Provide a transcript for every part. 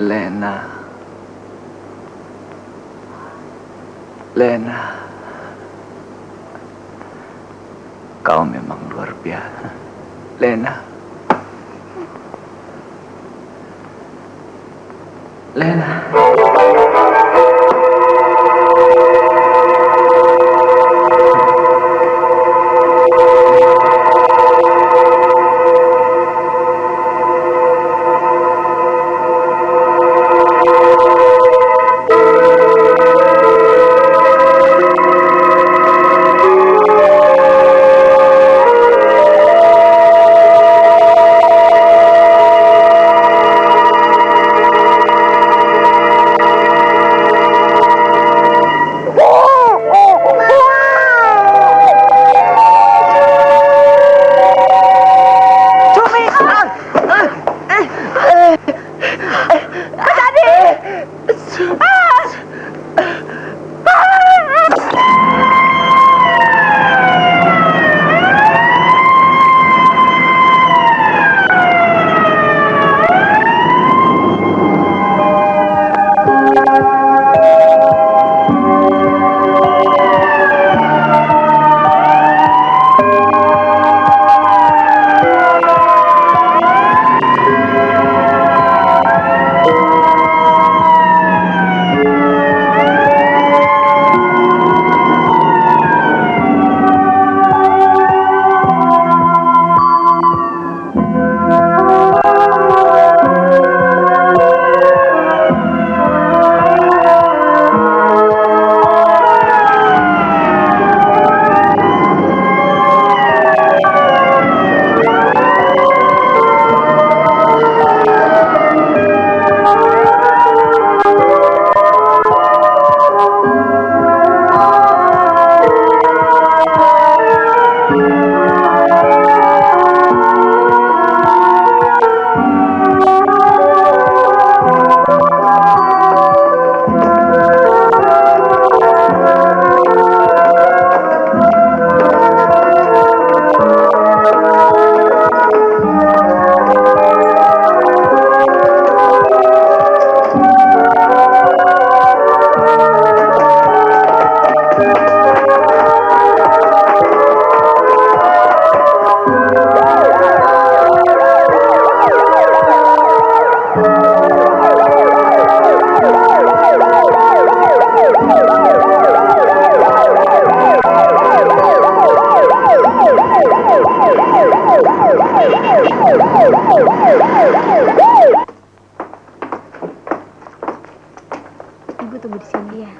Lena. Lena. Kau memang luar biasa. Lena. Lena. Ibu tunggu di sini ya.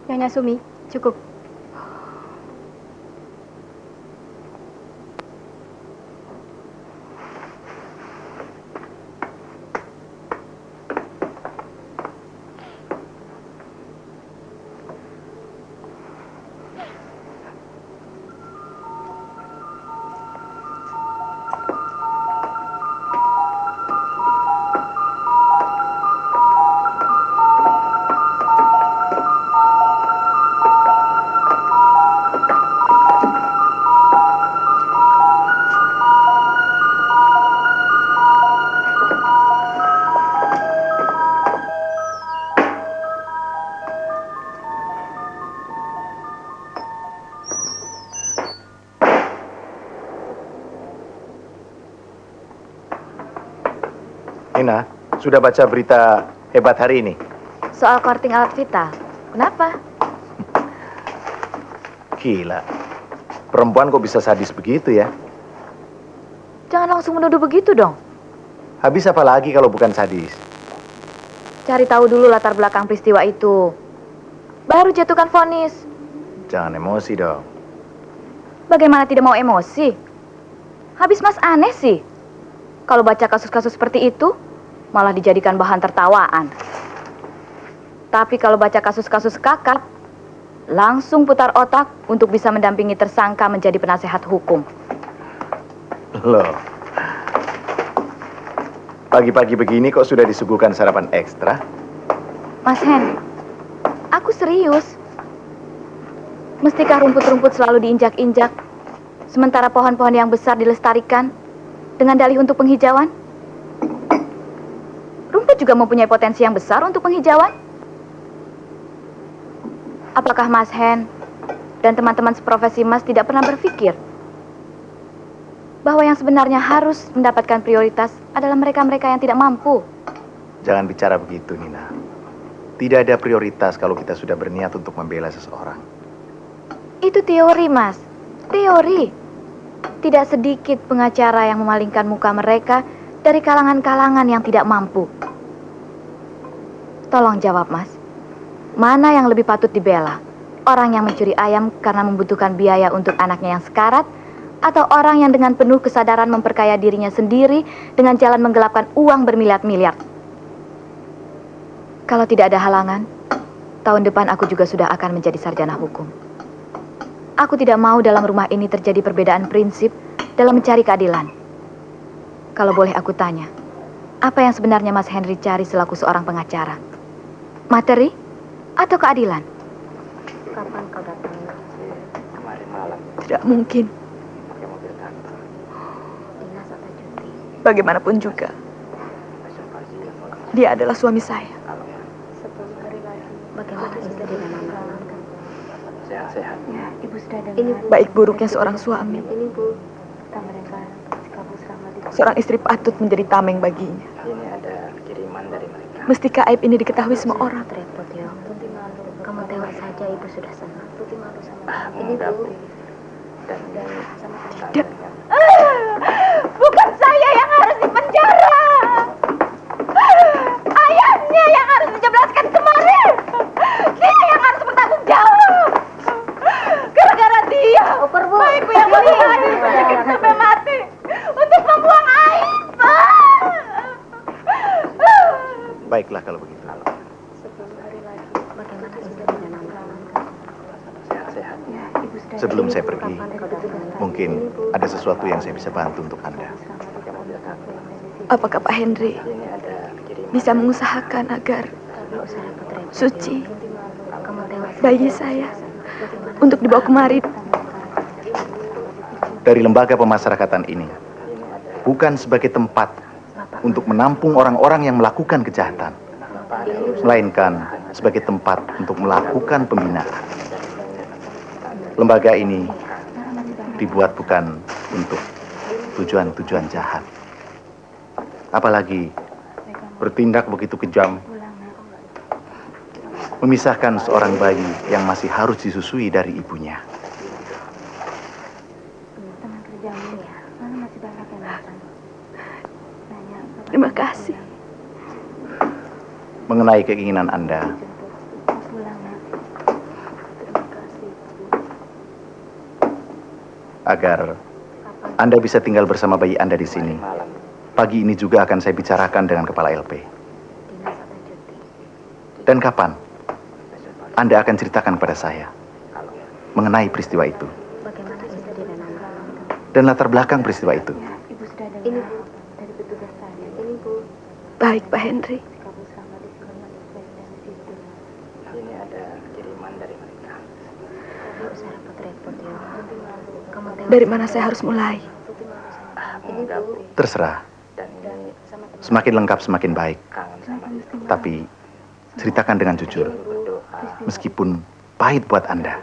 Nyonya Sumi, cukup. Nina, sudah baca berita hebat hari ini? Soal korting alat vital. Kenapa? Gila. Perempuan kok bisa sadis begitu ya? Jangan langsung menuduh begitu dong. Habis apa lagi kalau bukan sadis? Cari tahu dulu latar belakang peristiwa itu. Baru jatuhkan vonis. Jangan emosi dong. Bagaimana tidak mau emosi? Habis Mas aneh sih. Kalau baca kasus-kasus seperti itu, malah dijadikan bahan tertawaan. Tapi kalau baca kasus-kasus kakap, langsung putar otak untuk bisa mendampingi tersangka menjadi penasehat hukum. Loh. Pagi-pagi begini kok sudah disuguhkan sarapan ekstra? Mas Hen, aku serius. Mestikah rumput-rumput selalu diinjak-injak, sementara pohon-pohon yang besar dilestarikan dengan dalih untuk penghijauan? Rumput juga mempunyai potensi yang besar untuk penghijauan. Apakah Mas Hen dan teman-teman seprofesi Mas tidak pernah berpikir bahwa yang sebenarnya harus mendapatkan prioritas adalah mereka-mereka yang tidak mampu? Jangan bicara begitu, Nina. Tidak ada prioritas kalau kita sudah berniat untuk membela seseorang. Itu teori, Mas. Teori. Tidak sedikit pengacara yang memalingkan muka mereka dari kalangan-kalangan yang tidak mampu. Tolong jawab, Mas. Mana yang lebih patut dibela? Orang yang mencuri ayam karena membutuhkan biaya untuk anaknya yang sekarat, atau orang yang dengan penuh kesadaran memperkaya dirinya sendiri dengan jalan menggelapkan uang bermiliar-miliar? Kalau tidak ada halangan, tahun depan aku juga sudah akan menjadi sarjana hukum. Aku tidak mau dalam rumah ini terjadi perbedaan prinsip dalam mencari keadilan. Kalau boleh aku tanya, apa yang sebenarnya Mas Henry cari selaku seorang pengacara? Materi atau keadilan? Kapan kau datang? Kemarin malam. Tidak mungkin. Pakai mobil kantor. Dinas atau cuti? Bagaimanapun juga, dia adalah suami saya. 10 hari lagi. Bagaimana istri dan anak-anak? Sehat-sehat. Ya, ibu sudah dengar. Ini Baik buruknya seorang suami, Ini bu, kita mereka kamu selama di seorang istri patut menjadi tameng baginya. Ini ada kiriman dari mereka. Mestikah aib ini diketahui semua orang? repot ya. Kamu tewas saja, ibu sudah senang. Tuti malu sama Ini ini bu. Dan Sama Tidak. Bukan saya yang harus dipenjara. Ayahnya yang harus dijeblaskan kemarin. Dia yang harus bertanggung jawab. Gara-gara dia, baikku yang mulia disakit sampai mati untuk membuang air. Baiklah kalau begitu. 10 hari lagi. Bagaimana istri dan anak-anak? sehat-sehat. Ya, ibu sudah. Sebelum Ini, saya Bu, pergi, kapan kau datang? mungkin Ini, Bu. ada sesuatu yang saya bisa bantu untuk Anda. Selama di mobil kafe yang dari situ. Apakah Pak Henry Ini ada kiriman. bisa mengusahakan agar Nggak usah repot-repot. Suci, Kamu tewas. bayi saya, untuk dibawa kemari? Dari lembaga pemasyarakatan ini, bukan sebagai tempat untuk menampung orang-orang yang melakukan kejahatan, melainkan sebagai tempat untuk melakukan pembinaan. Lembaga ini dibuat bukan untuk tujuan-tujuan jahat. Apalagi bertindak begitu kejam, memisahkan seorang bayi yang masih harus disusui dari ibunya. Teman kerjamu ya, mana masih banyak yang makan. Nanya, Terima kasih. Mengenai keinginan Anda, mau pulang ya. Terima kasih. agar Anda bisa tinggal bersama bayi Anda di sini. Pagi ini juga akan saya bicarakan dengan Kepala LP. Dinas atau cuti? Dan kapan Anda akan ceritakan kepada saya mengenai peristiwa itu Bagaimana istri dan anak-anak? dan latar belakang peristiwa itu. Ya, ibu sudah dengar. Ini bu, dari petugas saya. Ini bu, Baik, Pak Henry. kamu selama di sini dari situ. Ini ada kiriman dari mereka. Nggak usah repot-repot ya. Kamu tewas. Dari mana saya harus mulai? Ini bu, Terserah, Dan ini semakin lengkap semakin baik. kangen sama istri. Tapi ceritakan dengan jujur, Berdoa. meskipun pahit buat Anda.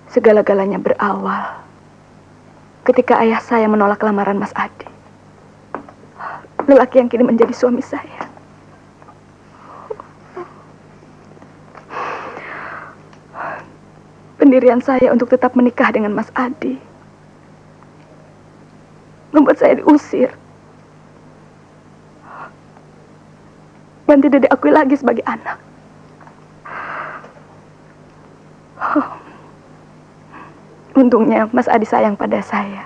Segala-galanya berawal ketika ayah saya menolak lamaran Mas Adi. lelaki yang kini menjadi suami saya. Pendirian saya untuk tetap menikah dengan Mas Adi membuat saya diusir dan tidak diakui lagi sebagai anak. Untungnya Mas Adi sayang pada saya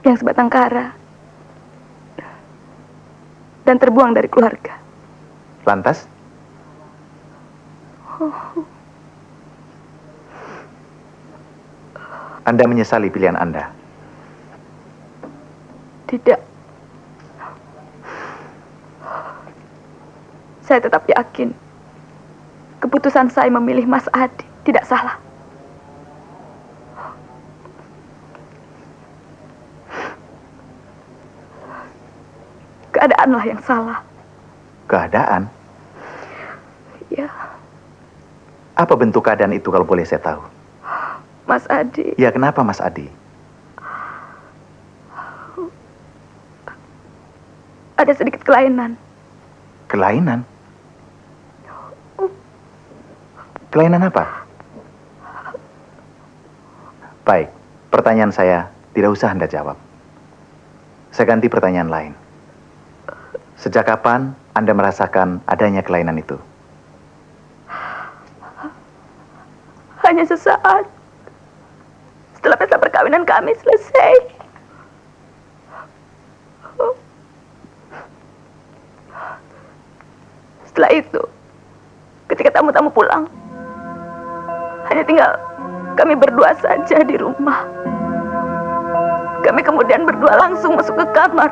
yang sebatang kara dan terbuang dari keluarga. Lantas? Anda menyesali pilihan Anda? Tidak. Saya tetap yakin keputusan saya memilih Mas Adi tidak salah. Keadaanlah yang salah. Keadaan? Ya, Apa bentuk keadaan itu kalau boleh saya tahu? Mas Adi. Ya, kenapa Mas Adi? Ada sedikit kelainan. Kelainan? Kelainan apa? Baik, pertanyaan saya tidak usah Anda jawab. Saya ganti pertanyaan lain. Sejak kapan Anda merasakan adanya kelainan itu? Hanya sesaat setelah pesta perkawinan kami selesai. Setelah itu, ketika tamu-tamu pulang, hanya tinggal kami berdua saja di rumah. Kami kemudian berdua langsung masuk ke kamar.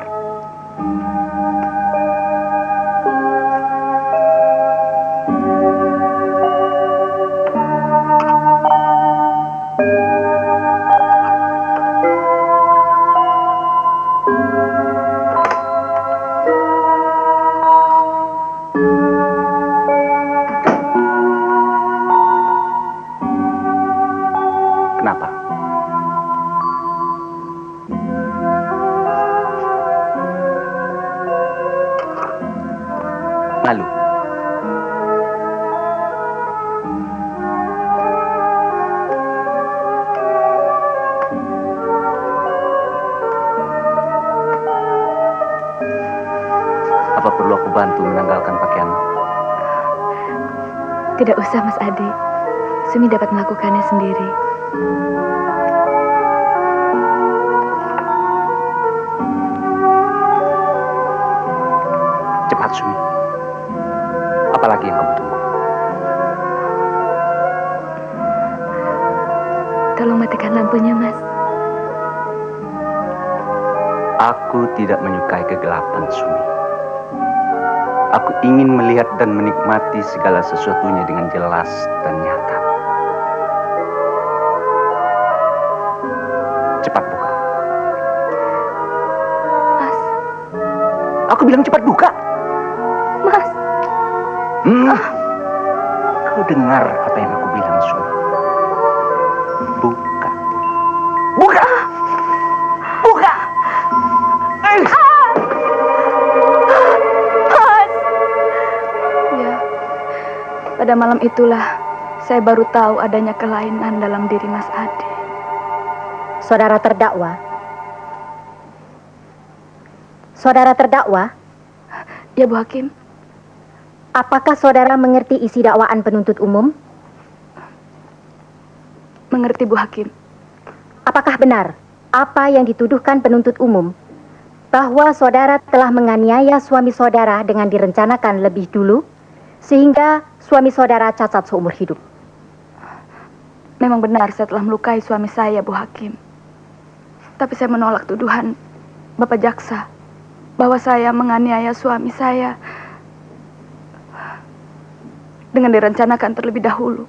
Kenapa? Malu. Apa perlu aku bantu menanggalkan pakaianmu? Tidak usah, Mas Adi. Sumi dapat melakukannya sendiri. Cepat, Sumi. Apalagi yang kamu tunggu? Tolong matikan lampunya, Mas. Aku tidak menyukai kegelapan, Sumi. Aku ingin melihat dan menikmati segala sesuatunya dengan jelas dan nyata. Cepat buka. Mas. Aku bilang cepat buka. Mas. Kau dengar apa yang aku bilang, Sumi? Buka. Buka! Buka! Ya, pada malam itulah saya baru tahu adanya kelainan dalam diri Mas Adi. Saudara terdakwa. Saudara terdakwa, Ya, Bu Hakim. apakah saudara mengerti isi dakwaan penuntut umum? Mengerti, Bu Hakim. Apakah benar apa yang dituduhkan penuntut umum bahwa saudara telah menganiaya suami saudara dengan direncanakan lebih dulu sehingga suami saudara cacat seumur hidup? Memang benar saya telah melukai suami saya, Bu Hakim. Tapi saya menolak tuduhan Bapak Jaksa bahwa saya menganiaya suami saya dengan direncanakan terlebih dahulu.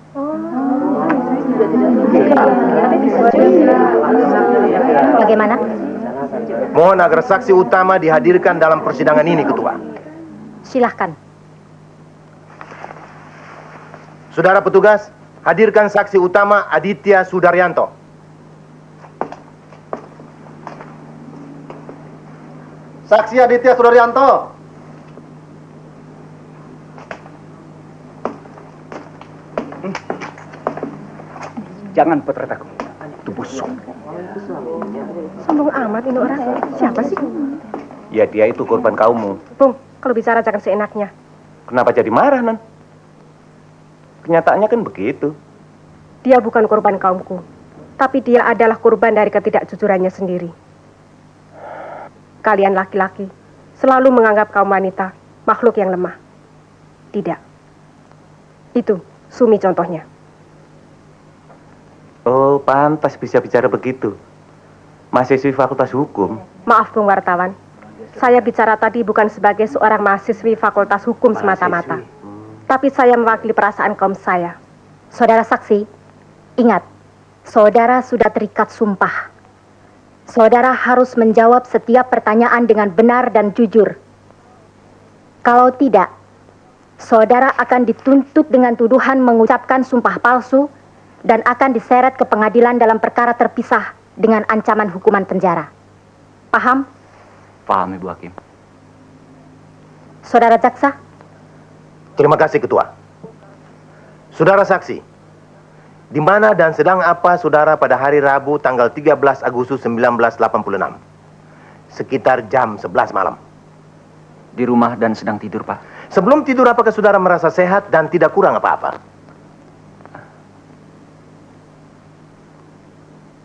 Bagaimana? Mohon agar saksi utama dihadirkan dalam persidangan ini, Ketua. Silahkan. Saudara petugas, hadirkan saksi utama Aditya Sudaryanto. Saksi Aditya Sudaryanto. Jangan potret aku. Itu busuk. Sombong amat ini orang. Siapa sih? Ya dia itu korban kaummu. Bung, kalau bicara jangan seenaknya. Kenapa jadi marah, Non? Kenyataannya kan begitu. Dia bukan korban kaumku, tapi dia adalah korban dari ketidakjujurannya sendiri. Kalian laki-laki selalu menganggap kaum wanita makhluk yang lemah. Tidak. Itu Sumi contohnya. Oh, pantas bisa bicara begitu. Mahasiswi Fakultas Hukum. Maaf Bung wartawan, saya bicara tadi bukan sebagai seorang mahasiswi Fakultas Hukum semata-mata, tapi saya mewakili perasaan kaum saya. Saudara saksi, ingat, saudara sudah terikat sumpah. Saudara harus menjawab setiap pertanyaan dengan benar dan jujur. Kalau tidak, saudara akan dituntut dengan tuduhan mengucapkan sumpah palsu dan akan diseret ke pengadilan dalam perkara terpisah dengan ancaman hukuman penjara. Paham? Paham, Ibu Hakim. Saudara jaksa? Terima kasih, Ketua. Saudara saksi, di mana dan sedang apa saudara pada hari Rabu tanggal 13 Agustus 1986? Sekitar jam 11 malam. Di rumah dan sedang tidur, Pak. Sebelum tidur, apakah saudara merasa sehat dan tidak kurang apa-apa?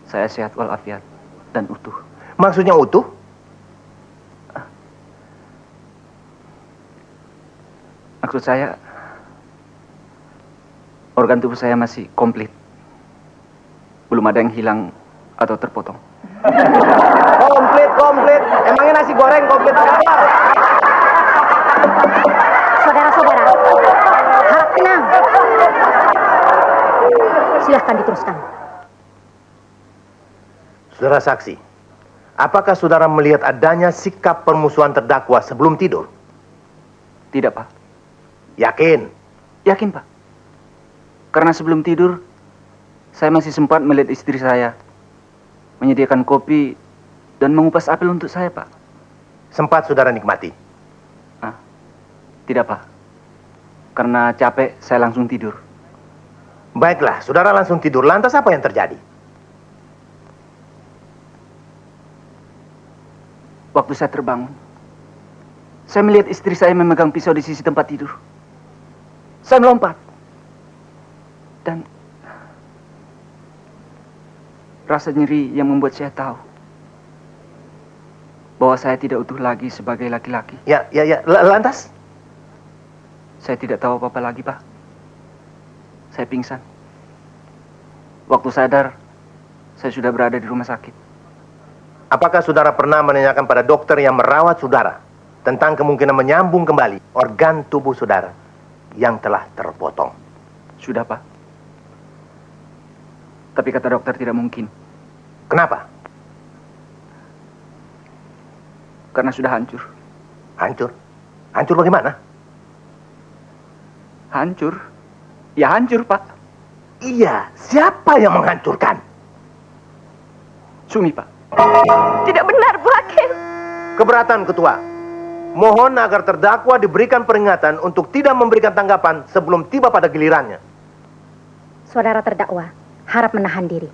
Saya sehat walafiat dan utuh. Maksudnya utuh? Maksud saya, organ tubuh saya masih komplit. Belum ada yang hilang atau terpotong. Komplit. Emangnya nasi goreng komplit apa? Saudara-saudara, harap tenang. Silahkan diteruskan. Saudara saksi, apakah saudara melihat adanya sikap permusuhan terdakwa sebelum tidur? Tidak, Pak. Yakin? Yakin, Pak. Karena sebelum tidur, saya masih sempat melihat istri saya menyediakan kopi dan mengupas apel untuk saya, Pak. Sempat saudara nikmati? Tidak, Pak. Karena capek, saya langsung tidur. Baiklah, saudara langsung tidur. Lantas apa yang terjadi? Waktu saya terbangun, saya melihat istri saya memegang pisau di sisi tempat tidur. Saya melompat. Dan rasa nyeri yang membuat saya tahu bahwa saya tidak utuh lagi sebagai laki-laki. Ya. Lantas? Saya tidak tahu apa-apa lagi, Pak. Saya pingsan. Waktu sadar, saya sudah berada di rumah sakit. Apakah saudara pernah menanyakan pada dokter yang merawat saudara tentang kemungkinan menyambung kembali organ tubuh saudara yang telah terpotong? Sudah, Pak. Tapi kata dokter tidak mungkin. Kenapa? Karena sudah hancur. Hancur? Hancur bagaimana? Hancur? Ya hancur, Pak. Iya, siapa yang menghancurkan? Sumi, Pak. Tidak benar, Bu Hakim. Keberatan, Ketua. Mohon agar terdakwa diberikan peringatan untuk tidak memberikan tanggapan sebelum tiba pada gilirannya. Saudara terdakwa, harap menahan diri.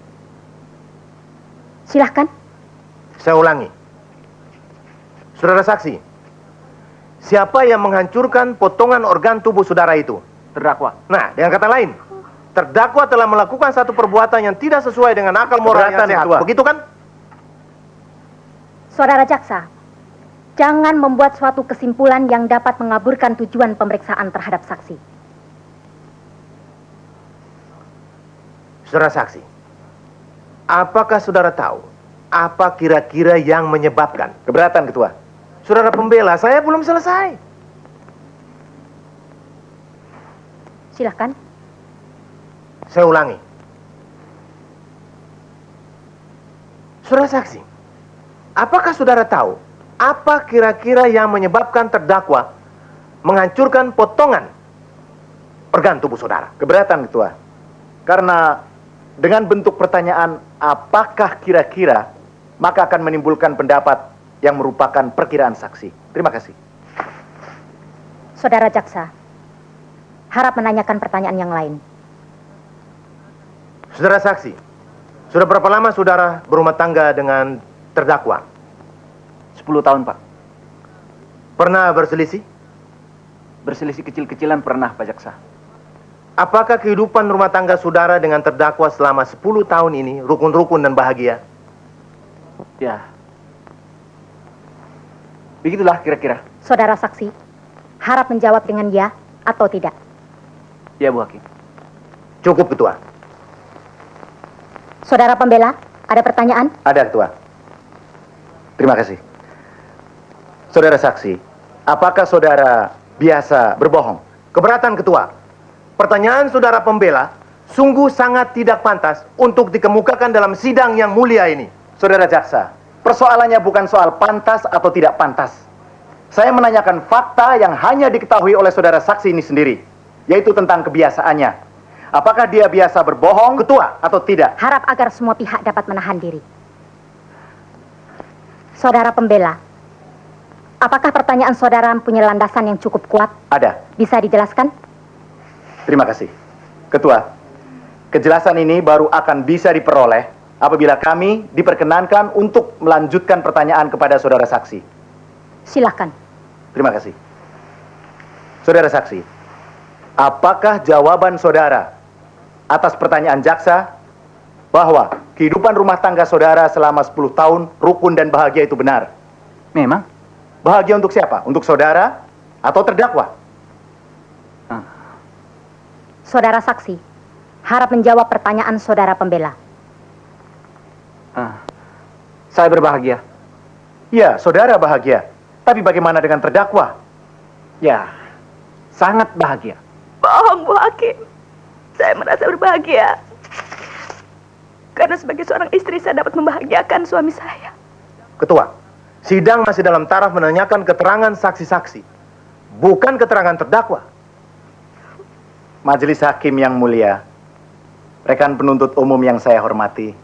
Silahkan. Saya ulangi. Saudara saksi, siapa yang menghancurkan potongan organ tubuh saudara itu? Terdakwa. Nah, dengan kata lain, terdakwa telah melakukan satu perbuatan yang tidak sesuai dengan akal moral yang sehat. Ketua. Begitu kan? Saudara jaksa, jangan membuat suatu kesimpulan yang dapat mengaburkan tujuan pemeriksaan terhadap saksi. Saudara saksi, apakah saudara tahu apa kira-kira yang menyebabkan? Keberatan, Ketua. Saudara pembela, saya belum selesai. Silahkan. Saya ulangi. Saudara saksi, apakah saudara tahu apa kira-kira yang menyebabkan terdakwa menghancurkan potongan organ tubuh saudara? Keberatan, Ketua. Karena dengan bentuk pertanyaan apakah kira-kira, maka akan menimbulkan pendapat yang merupakan perkiraan saksi. Terima kasih. Saudara jaksa, harap menanyakan pertanyaan yang lain. Saudara saksi, sudah berapa lama saudara berumah tangga dengan terdakwa? 10 tahun, Pak. Pernah berselisih? Berselisih kecil-kecilan pernah, Pak Jaksa. Apakah kehidupan rumah tangga saudara dengan terdakwa selama 10 tahun ini rukun-rukun dan bahagia? Ya. Begitulah kira-kira. Saudara saksi, harap menjawab dengan ya atau tidak. Ya, Bu Hakim. Cukup, Ketua. Saudara pembela, ada pertanyaan? Ada, Ketua. Terima kasih. Saudara saksi, apakah saudara biasa berbohong? Keberatan, Ketua. Pertanyaan saudara pembela sungguh sangat tidak pantas untuk dikemukakan dalam sidang yang mulia ini. Saudara jaksa, persoalannya bukan soal pantas atau tidak pantas. Saya menanyakan fakta yang hanya diketahui oleh saudara saksi ini sendiri, yaitu tentang kebiasaannya. Apakah dia biasa berbohong, Ketua, atau tidak? Harap agar semua pihak dapat menahan diri. Saudara pembela, apakah pertanyaan saudara mempunyai landasan yang cukup kuat? Ada. Bisa dijelaskan? Terima kasih. Ketua, kejelasan ini baru akan bisa diperoleh apabila kami diperkenankan untuk melanjutkan pertanyaan kepada saudara saksi. Silakan. Terima kasih. Saudara saksi, apakah jawaban saudara atas pertanyaan jaksa bahwa kehidupan rumah tangga saudara selama 10 tahun rukun dan bahagia itu benar? Memang? Bahagia untuk siapa? Untuk saudara atau terdakwa? Saudara saksi, harap menjawab pertanyaan saudara pembela. Saya berbahagia. Ya, saudara bahagia. Tapi bagaimana dengan terdakwa? Ya, sangat bahagia. Bohong, Bu Hakim. Saya merasa berbahagia. Karena sebagai seorang istri saya dapat membahagiakan suami saya. Ketua, sidang masih dalam taraf menanyakan keterangan saksi-saksi, bukan keterangan terdakwa. Majelis hakim yang mulia, rekan penuntut umum yang saya hormati,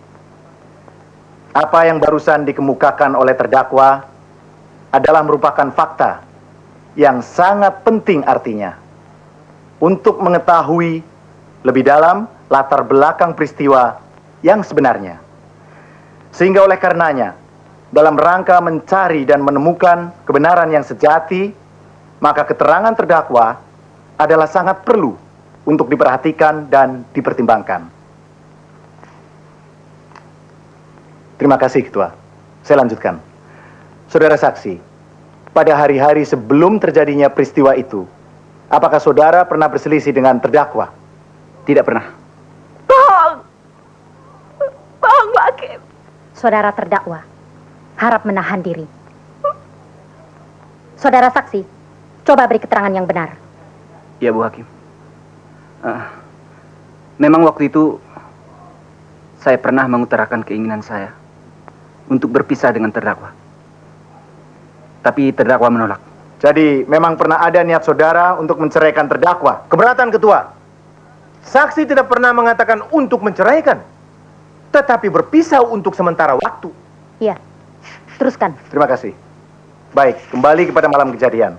apa yang barusan dikemukakan oleh terdakwa adalah merupakan fakta yang sangat penting artinya untuk mengetahui lebih dalam latar belakang peristiwa yang sebenarnya. Sehingga oleh karenanya, dalam rangka mencari dan menemukan kebenaran yang sejati, maka keterangan terdakwa adalah sangat perlu untuk diperhatikan dan dipertimbangkan. Terima kasih, Ketua. Saya lanjutkan. Saudara saksi, pada hari-hari sebelum terjadinya peristiwa itu, apakah saudara pernah berselisih dengan terdakwa? Tidak pernah. Bohong! Bohong, Bu Hakim. Saudara terdakwa, harap menahan diri. Saudara saksi, coba beri keterangan yang benar. Ya, Bu Hakim. Memang waktu itu saya pernah mengutarakan keinginan saya untuk berpisah dengan terdakwa. Tapi terdakwa menolak. Jadi memang pernah ada niat saudara untuk menceraikan terdakwa? Keberatan, Ketua. Saksi tidak pernah mengatakan untuk menceraikan, tetapi berpisah untuk sementara waktu. Iya, teruskan. Terima kasih. Baik, kembali kepada malam kejadian.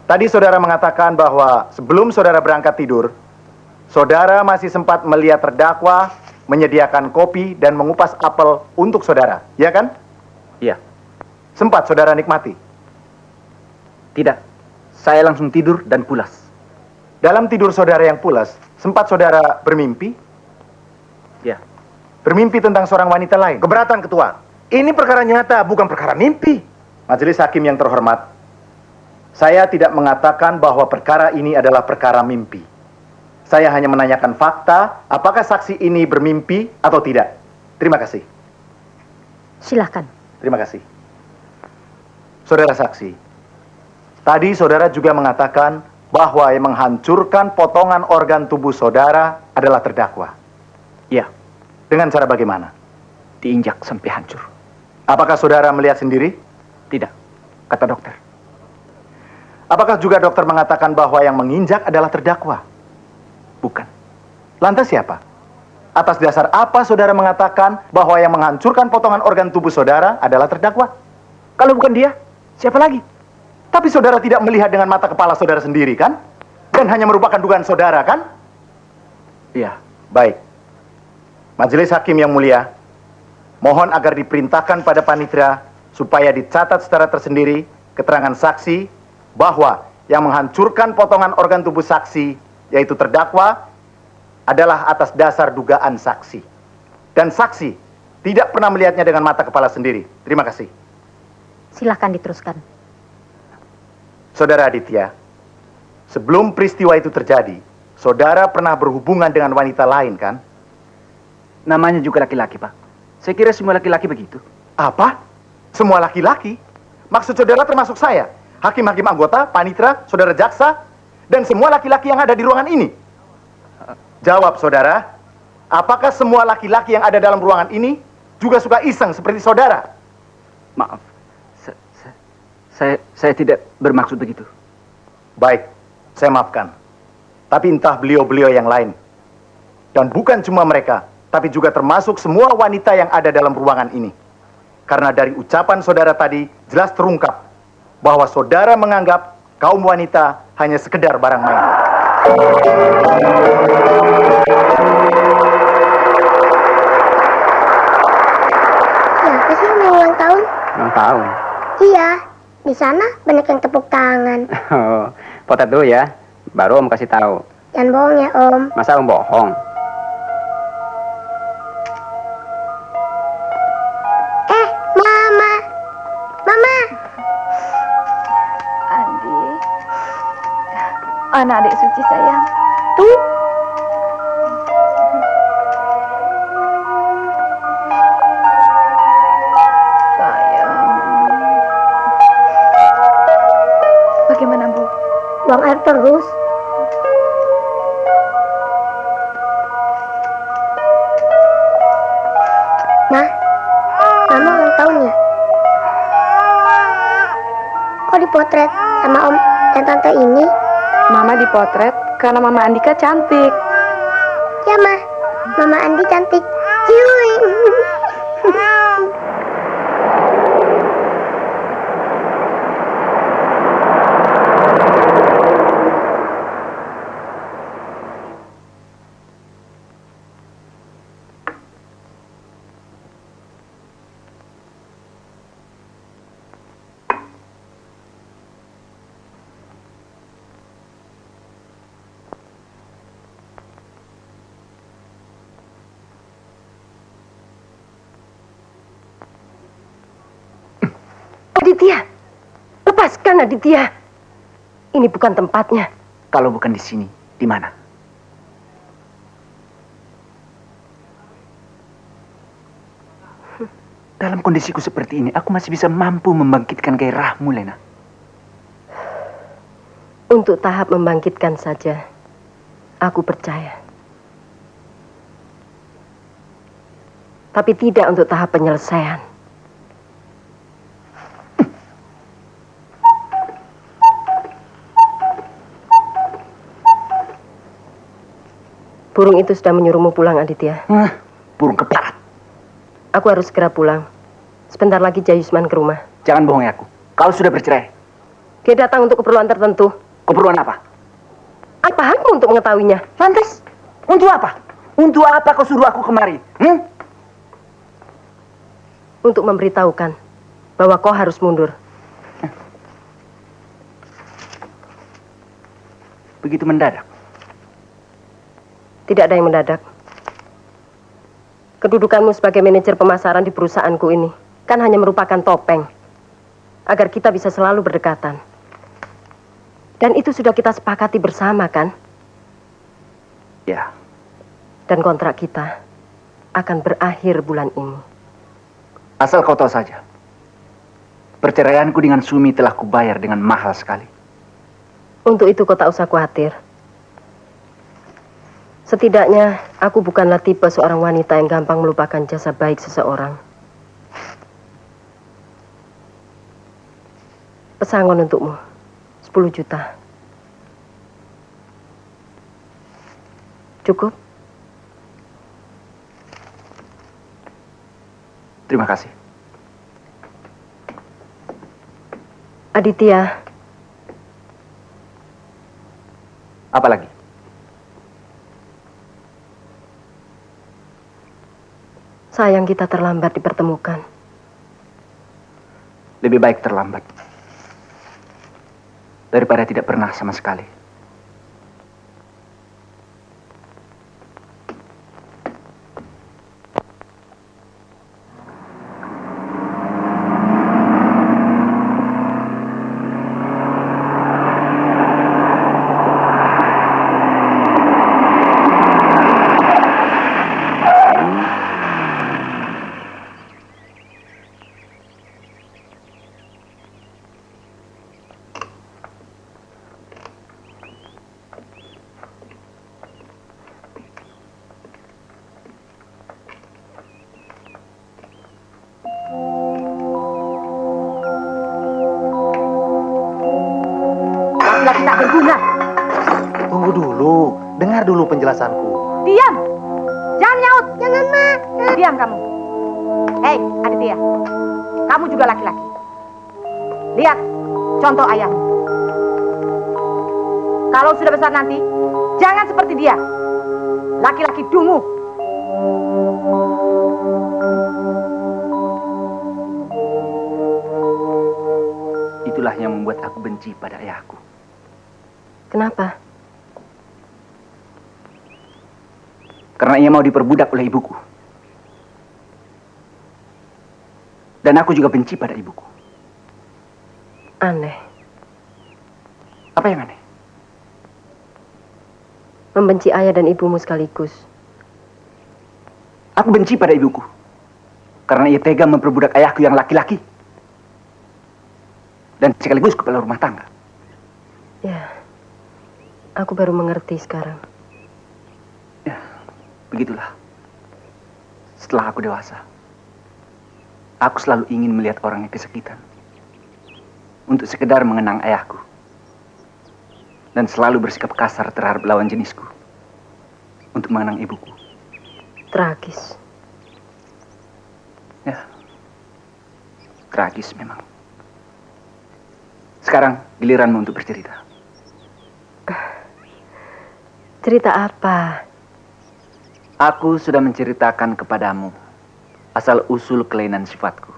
Tadi saudara mengatakan bahwa sebelum saudara berangkat tidur, saudara masih sempat melihat terdakwa menyediakan kopi dan mengupas apel untuk saudara, ya kan? Iya. Sempat saudara nikmati? Tidak. Saya langsung tidur dan pulas. Dalam tidur saudara yang pulas, sempat saudara bermimpi? Ya. Bermimpi tentang seorang wanita lain? Keberatan, Ketua. Ini perkara nyata, bukan perkara mimpi. Majelis hakim yang terhormat, saya tidak mengatakan bahwa perkara ini adalah perkara mimpi. Saya hanya menanyakan fakta, apakah saksi ini bermimpi atau tidak. Terima kasih. Silakan. Terima kasih. Saudara saksi, tadi saudara juga mengatakan bahwa yang menghancurkan potongan organ tubuh saudara adalah terdakwa. Ya. Dengan cara bagaimana? Diinjak sampai hancur. Apakah saudara melihat sendiri? Tidak. Kata dokter. Apakah juga dokter mengatakan bahwa yang menginjak adalah terdakwa? Bukan. Lantas siapa? Atas dasar apa saudara mengatakan bahwa yang menghancurkan potongan organ tubuh saudara adalah terdakwa? Kalau bukan dia, siapa lagi? Tapi saudara tidak melihat dengan mata kepala saudara sendiri, kan? Dan hanya merupakan dugaan saudara, kan? Iya. Baik. Majelis Hakim yang mulia, mohon agar diperintahkan pada panitera supaya dicatat secara tersendiri keterangan saksi bahwa yang menghancurkan potongan organ tubuh saksi, yaitu terdakwa, adalah atas dasar dugaan saksi. Dan saksi tidak pernah melihatnya dengan mata kepala sendiri. Terima kasih. Silakan diteruskan. Saudara Aditya, sebelum peristiwa itu terjadi, saudara pernah berhubungan dengan wanita lain, kan? Namanya juga laki-laki, Pak. Saya kira semua laki-laki begitu. Apa? Semua laki-laki? Maksud saudara termasuk saya? Hakim-hakim anggota, panitera, saudara jaksa, dan semua laki-laki yang ada di ruangan ini? Jawab, saudara. Apakah semua laki-laki yang ada dalam ruangan ini juga suka iseng seperti saudara? Maaf. Saya tidak bermaksud begitu. Baik, saya maafkan. Tapi entah beliau-beliau yang lain. Dan bukan cuma mereka, tapi juga termasuk semua wanita yang ada dalam ruangan ini. Karena dari ucapan saudara tadi, jelas terungkap bahwa saudara menganggap kaum wanita hanya sekedar barang main. Siapa sih yang mau ulang tahun? Ulang tahun? Iya, di sana banyak yang tepuk tangan. Oh, potret dulu ya, baru Om kasih tahu. Jangan bohong ya, Om. Masa Om bohong? Mama. Mama. Andi. Anak adik suci sayang. Tuh. Sayang. Bagaimana, Bu? Buang air terus. Nah, Mama ulang tahun ya? Kok dipotret sama Om dan Tante ini? Mama dipotret karena Mama Andika cantik. Ya, Ma. Mama Andi cantik. Ciuy. Aditya, lepaskan Aditya. Ini bukan tempatnya. Kalau bukan di sini, di mana? Dalam kondisiku seperti ini, aku masih bisa mampu membangkitkan gairahmu, Lena. Untuk tahap membangkitkan saja, aku percaya. Tapi tidak untuk tahap penyelesaian. Burung itu sudah menyuruhmu pulang, Aditya. Burung keparat. Aku harus segera pulang. Sebentar lagi Jayusman ke rumah. Jangan bohongi aku. Kau sudah bercerai. Dia datang untuk keperluan tertentu. Keperluan apa? Apa hakmu untuk mengetahuinya? Lantas, untuk apa? Untuk apa kau suruh aku kemari? Untuk memberitahukan bahwa kau harus mundur. Begitu mendadak. Tidak ada yang mendadak. Kedudukanmu sebagai manajer pemasaran di perusahaanku ini kan hanya merupakan topeng agar kita bisa selalu berdekatan. Dan itu sudah kita sepakati bersama, kan? Ya. Dan kontrak kita akan berakhir bulan ini. Asal kau tahu saja, perceraianku dengan Sumi telah kubayar dengan mahal sekali. Untuk itu kau tak usah khawatir. Setidaknya, aku bukanlah tipe seorang wanita yang gampang melupakan jasa baik seseorang. Pesangon untukmu, 10 juta. Cukup? Terima kasih. Aditya, Apa lagi? sayang kita terlambat dipertemukan. Lebih baik terlambat daripada tidak pernah sama sekali. Laki-laki tak berguna. Tunggu dulu, dengar dulu penjelasanku. Diam! Jangan nyaut! Jangan, Ma. Diam kamu. Hei, Aditya. Kamu juga laki-laki. Lihat contoh ayahmu. Kalau sudah besar nanti, jangan seperti dia. Laki-laki dungu. Itulah yang membuat aku benci pada ayahku. Kenapa? Karena ia mau diperbudak oleh ibuku. Dan aku juga benci pada ibuku. Aneh. Apa yang aneh? Membenci ayah dan ibumu sekaligus. Aku benci pada ibuku. Karena ia tega memperbudak ayahku yang laki-laki. Dan sekaligus kepala rumah tangga. Ya, aku baru mengerti sekarang. Ya, begitulah. Setelah aku dewasa, aku selalu ingin melihat orang yang kesakitan. Untuk sekedar mengenang ayahku. Dan selalu bersikap kasar terhadap lawan jenisku. Untuk mengenang ibuku. Tragis. Ya, tragis memang. Sekarang giliranmu untuk bercerita. Cerita apa? Aku sudah menceritakan kepadamu asal-usul kelainan sifatku.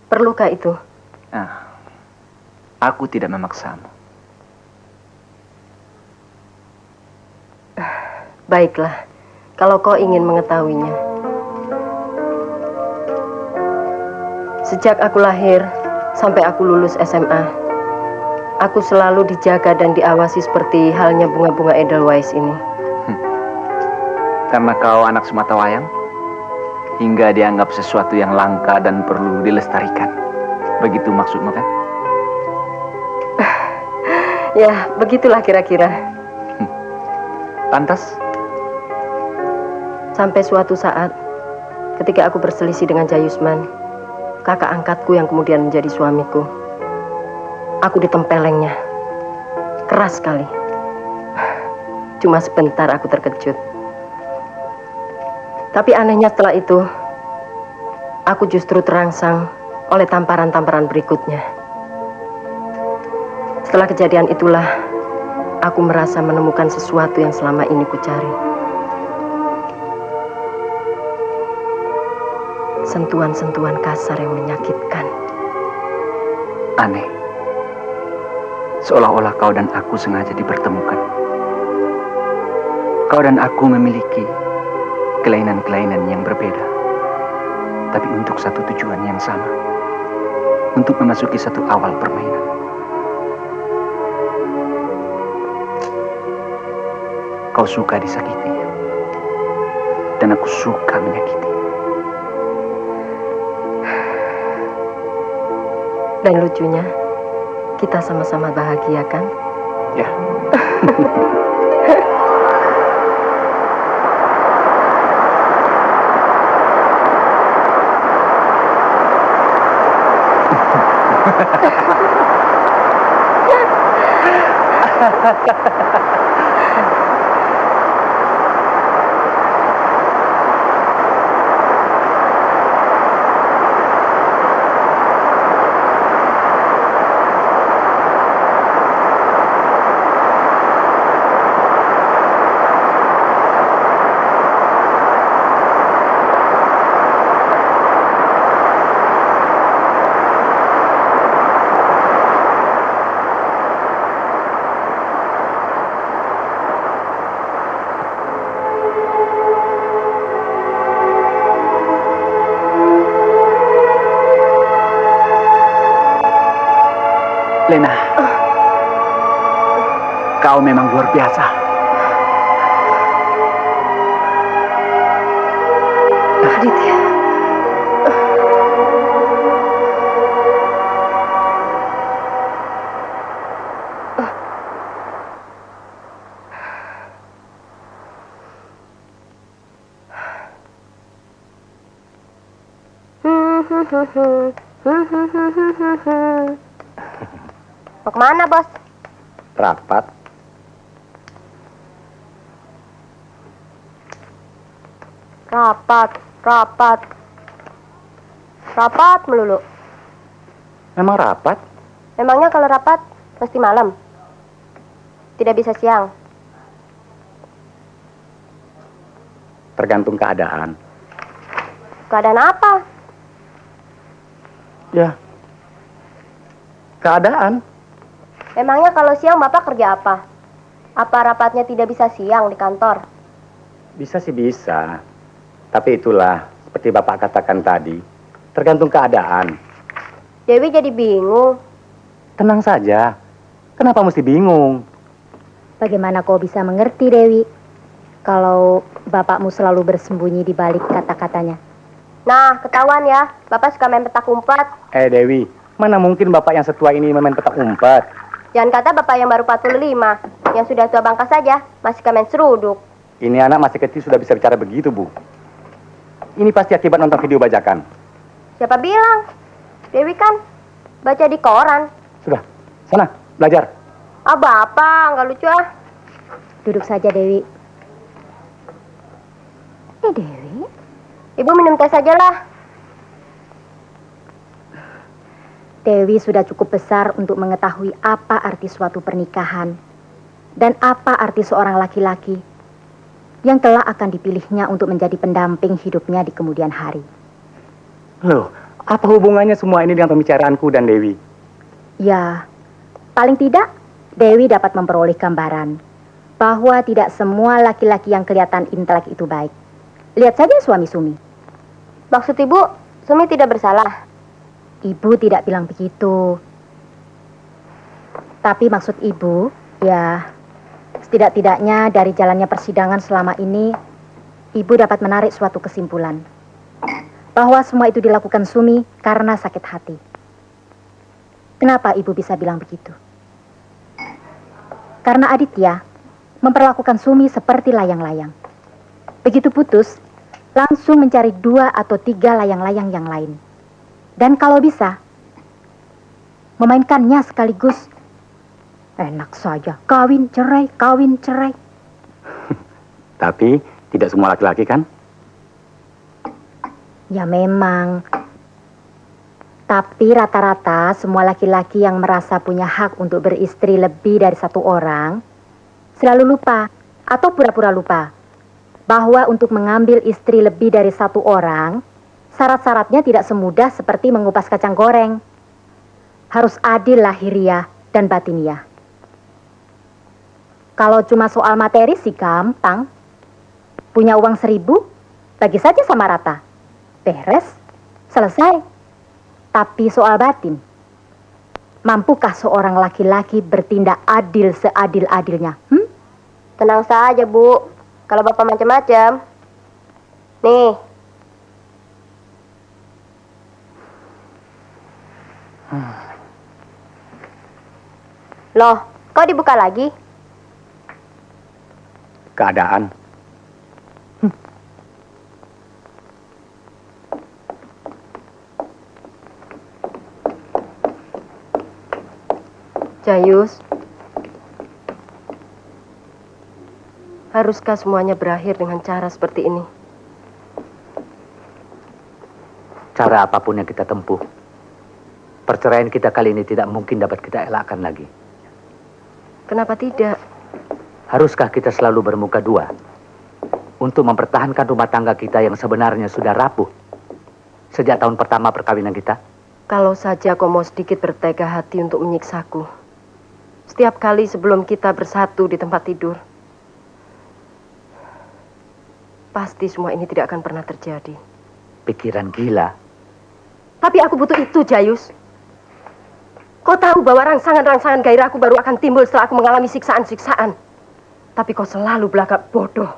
Perlukah itu? Nah, aku tidak memaksamu. Baiklah, kalau kau ingin mengetahuinya. Sejak aku lahir sampai aku lulus SMA, aku selalu dijaga dan diawasi seperti halnya bunga-bunga Edelweiss ini. Karena kau anak sematawayang, hingga dianggap sesuatu yang langka dan perlu dilestarikan. Begitu maksudmu kan? Ya, begitulah kira-kira. Pantas? Sampai suatu saat, ketika aku berselisih dengan Jayusman, kakak angkatku yang kemudian menjadi suamiku, aku ditempelengnya. Keras sekali. Cuma sebentar aku terkejut. Tapi anehnya setelah itu, aku justru terangsang oleh tamparan-tamparan berikutnya. Setelah kejadian itulah, aku merasa menemukan sesuatu yang selama ini ku cari. Sentuhan-sentuhan kasar yang menyakitkan. Aneh. Seolah-olah kau dan aku sengaja dipertemukan. Kau dan aku memiliki kelainan-kelainan yang berbeda. Tapi untuk satu tujuan yang sama. Untuk memasuki satu awal permainan. Kau suka disakiti. Dan aku suka menyakiti. Dan lucunya, kita sama-sama bahagia kan? Ya. Lena, kau memang luar biasa. Aditya. Mau kemana, Bos? Rapat. Rapat melulu. Memang rapat? Memangnya kalau rapat mesti malam? Tidak bisa siang? Tergantung keadaan. Keadaan apa? Ya, keadaan. Memangnya kalau siang Bapak kerja apa? Apa rapatnya tidak bisa siang di kantor? Bisa sih bisa. Tapi itulah, seperti Bapak katakan tadi, tergantung keadaan. Dewi jadi bingung. Tenang saja. Kenapa mesti bingung? Bagaimana kau bisa mengerti, Dewi? Kalau bapakmu selalu bersembunyi di balik kata-katanya. Nah, ketahuan ya. Bapak suka main petak umpet. Dewi, mana mungkin Bapak yang setua ini main petak umpet? Jangan kata Bapak yang baru 45. Yang sudah tua bangka saja, masih suka main seruduk. Ini anak masih kecil sudah bisa bicara begitu, Bu. Ini pasti akibat nonton video bajakan. Siapa bilang? Dewi kan baca di koran. Sudah, sana, belajar. Ah, Bapak, nggak lucu ah. Duduk saja, Dewi. Dewi? Ibu minum teh sajalah. Dewi sudah cukup besar untuk mengetahui apa arti suatu pernikahan dan apa arti seorang laki-laki yang kelak akan dipilihnya untuk menjadi pendamping hidupnya di kemudian hari. Loh, apa hubungannya semua ini dengan pembicaraanku dan Dewi? Ya, paling tidak Dewi dapat memperoleh gambaran bahwa tidak semua laki-laki yang kelihatan intelek itu baik. Lihat saja suami Sumi. Maksud Ibu, Sumi tidak bersalah? Ibu tidak bilang begitu. Tapi maksud Ibu, ya, setidak-tidaknya dari jalannya persidangan selama ini, Ibu dapat menarik suatu kesimpulan. Bahwa semua itu dilakukan Sumi karena sakit hati. Kenapa Ibu bisa bilang begitu? Karena Aditya memperlakukan Sumi seperti layang-layang. Begitu putus, langsung mencari 2 atau 3 layang-layang yang lain. Dan kalau bisa, memainkannya sekaligus. Enak saja, kawin cerai, kawin cerai. Tapi tidak semua laki-laki kan? Ya memang. Tapi rata-rata semua laki-laki yang merasa punya hak untuk beristri lebih dari 1 orang selalu lupa atau pura-pura lupa bahwa untuk mengambil istri lebih dari 1 orang, syarat-syaratnya tidak semudah seperti mengupas kacang goreng. Harus adil lahiriah dan batiniah. Kalau cuma soal materi sih gampang. Punya uang 1.000, bagi saja sama rata. Beres, selesai. Tapi soal batin, mampukah seorang laki-laki bertindak adil seadil-adilnya? Tenang saja, Bu. Kalau Bapak macam-macam. Nih. Loh, kok dibuka lagi? Keadaan. Jayus, haruskah semuanya berakhir dengan cara seperti ini? Cara apapun yang kita tempuh, perceraian kita kali ini tidak mungkin dapat kita elakkan lagi. Kenapa tidak? Haruskah kita selalu bermuka dua untuk mempertahankan rumah tangga kita yang sebenarnya sudah rapuh sejak tahun pertama perkawinan kita? Kalau saja kau mau sedikit bertega hati untuk menyiksaku. Setiap kali sebelum kita bersatu di tempat tidur, pasti semua ini tidak akan pernah terjadi. Pikiran gila. Tapi aku butuh itu, Jayus. Kau tahu bahwa rangsangan-rangsangan gairahku baru akan timbul setelah aku mengalami siksaan-siksaan. Tapi kau selalu belagak bodoh.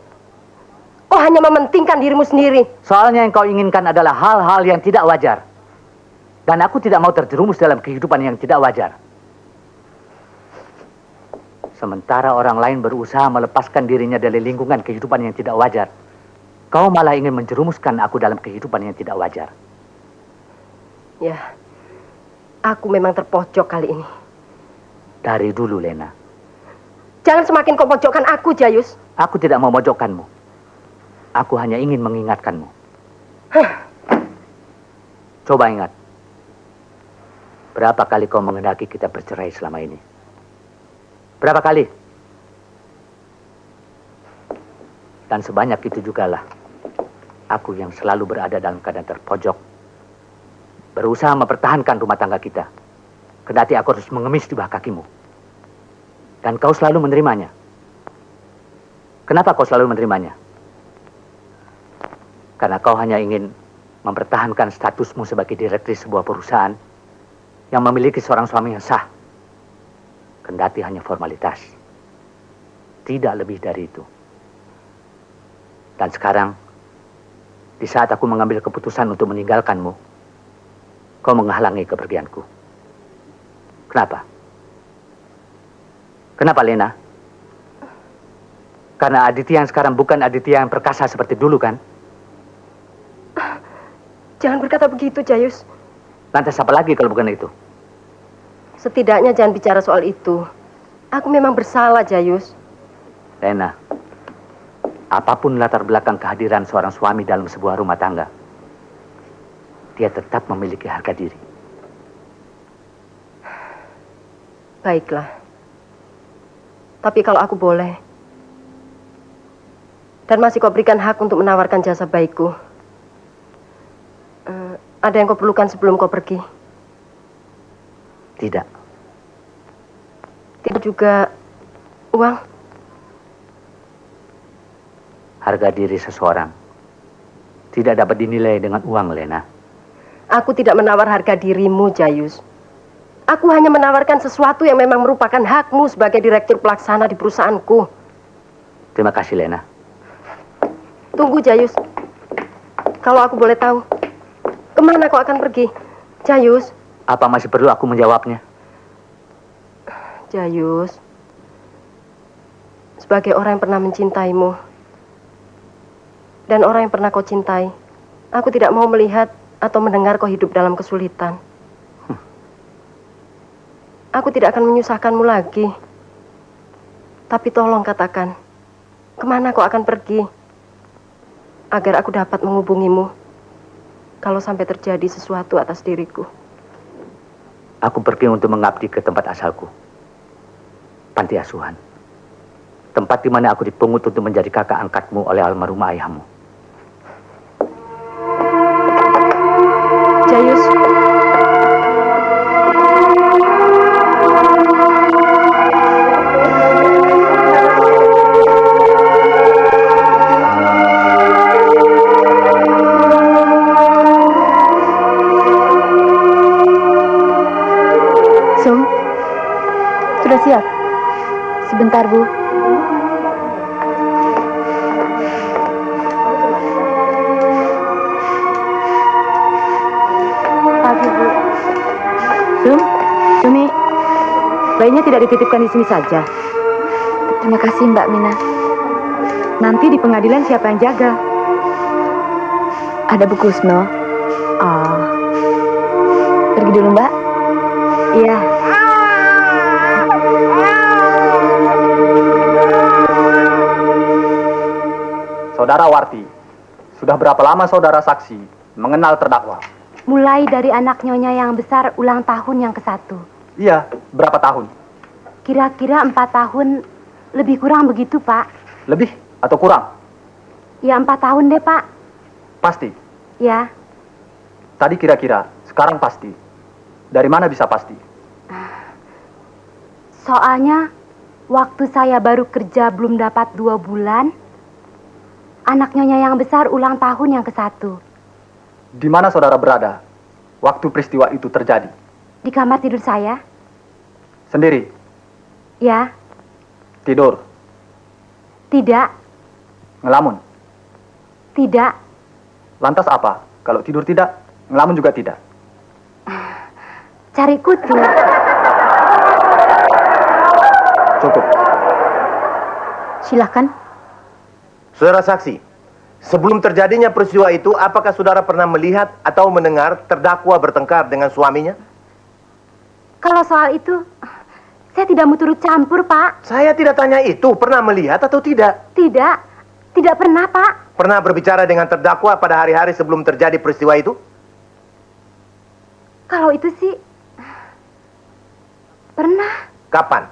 Kau hanya mementingkan dirimu sendiri. Soalnya yang kau inginkan adalah hal-hal yang tidak wajar. Dan aku tidak mau terjerumus dalam kehidupan yang tidak wajar. Sementara orang lain berusaha melepaskan dirinya dari lingkungan kehidupan yang tidak wajar, kau malah ingin menjerumuskan aku dalam kehidupan yang tidak wajar. Ya, aku memang terpojok kali ini. Dari dulu, Lena. Jangan semakin kau pojokkan aku, Jayus. Aku tidak mau memojokkanmu. Aku hanya ingin mengingatkanmu. Coba ingat. Berapa kali kau menghendaki kita bercerai selama ini? Berapa kali? Dan sebanyak itu jugalah aku yang selalu berada dalam keadaan terpojok, berusaha mempertahankan rumah tangga kita. Kendati aku harus mengemis di bawah kakimu. Dan kau selalu menerimanya. Kenapa kau selalu menerimanya? Karena kau hanya ingin mempertahankan statusmu sebagai direktris sebuah perusahaan yang memiliki seorang suami yang sah. Kendati hanya formalitas. Tidak lebih dari itu. Dan sekarang, di saat aku mengambil keputusan untuk meninggalkanmu, kau menghalangi kepergianku. Kenapa? Kenapa, Lena? Karena Aditya yang sekarang bukan Aditya yang perkasa seperti dulu, kan? Jangan berkata begitu, Jayus. Lantas apa lagi kalau bukan itu? Setidaknya jangan bicara soal itu. Aku memang bersalah, Jayus. Lena, apapun latar belakang kehadiran seorang suami dalam sebuah rumah tangga, dia tetap memiliki harga diri. Baiklah. Tapi kalau aku boleh, dan masih kau berikan hak untuk menawarkan jasa baikku, ada yang kau perlukan sebelum kau pergi? Tidak. Tidak juga uang? Harga diri seseorang tidak dapat dinilai dengan uang, Lena. Aku tidak menawar harga dirimu, Jayus. Aku hanya menawarkan sesuatu yang memang merupakan hakmu sebagai direktur pelaksana di perusahaanku. Terima kasih, Lena. Tunggu, Jayus. Kalau aku boleh tahu, kemana kau akan pergi? Jayus. Apa masih perlu aku menjawabnya? Jayus, sebagai orang yang pernah mencintaimu dan orang yang pernah kau cintai, aku tidak mau melihat atau mendengar kau hidup dalam kesulitan. Aku tidak akan menyusahkanmu lagi. Tapi tolong katakan, kemana kau akan pergi? Agar aku dapat menghubungimu kalau sampai terjadi sesuatu atas diriku. Aku pergi untuk mengabdi ke tempat asalku. Panti asuhan. Tempat di mana aku dipungut untuk menjadi kakak angkatmu oleh almarhum ayahmu. Jayus. Sum, sudah siap? Sebentar, Bu. Pagi, Bu. Sumi, bayinya tidak dititipkan di sini saja. Terima kasih, Mbak Mina. Nanti di pengadilan siapa yang jaga? Ada Bu Kusno. Oh, Pergi dulu, Mbak. iya. Saudara Warti, sudah berapa lama saudara saksi mengenal terdakwa? Mulai dari anak nyonya yang besar ulang tahun yang ke-1. Iya, berapa tahun? Kira-kira 4 tahun, lebih kurang begitu, Pak. Lebih atau kurang? Ya 4 tahun deh, Pak. Pasti. Ya. Tadi kira-kira, sekarang pasti. Dari mana bisa pasti? Soalnya, waktu saya baru kerja belum dapat 2 bulan, anak nyonya yang besar ulang tahun yang ke-1. Di mana saudara berada waktu peristiwa itu terjadi? Di kamar tidur saya. Sendiri? Ya. Tidur? Tidak. Ngelamun? Tidak. Lantas apa? Kalau tidur tidak, ngelamun juga tidak? Cari kutu. Cukup. Silahkan. Saudara saksi, sebelum terjadinya peristiwa itu, apakah saudara pernah melihat atau mendengar terdakwa bertengkar dengan suaminya? Kalau soal itu, saya tidak mau turut campur, Pak. Saya tidak tanya itu, pernah melihat atau tidak? Tidak. Tidak pernah, Pak. Pernah berbicara dengan terdakwa pada hari-hari sebelum terjadi peristiwa itu? Kalau itu sih, pernah. Kapan?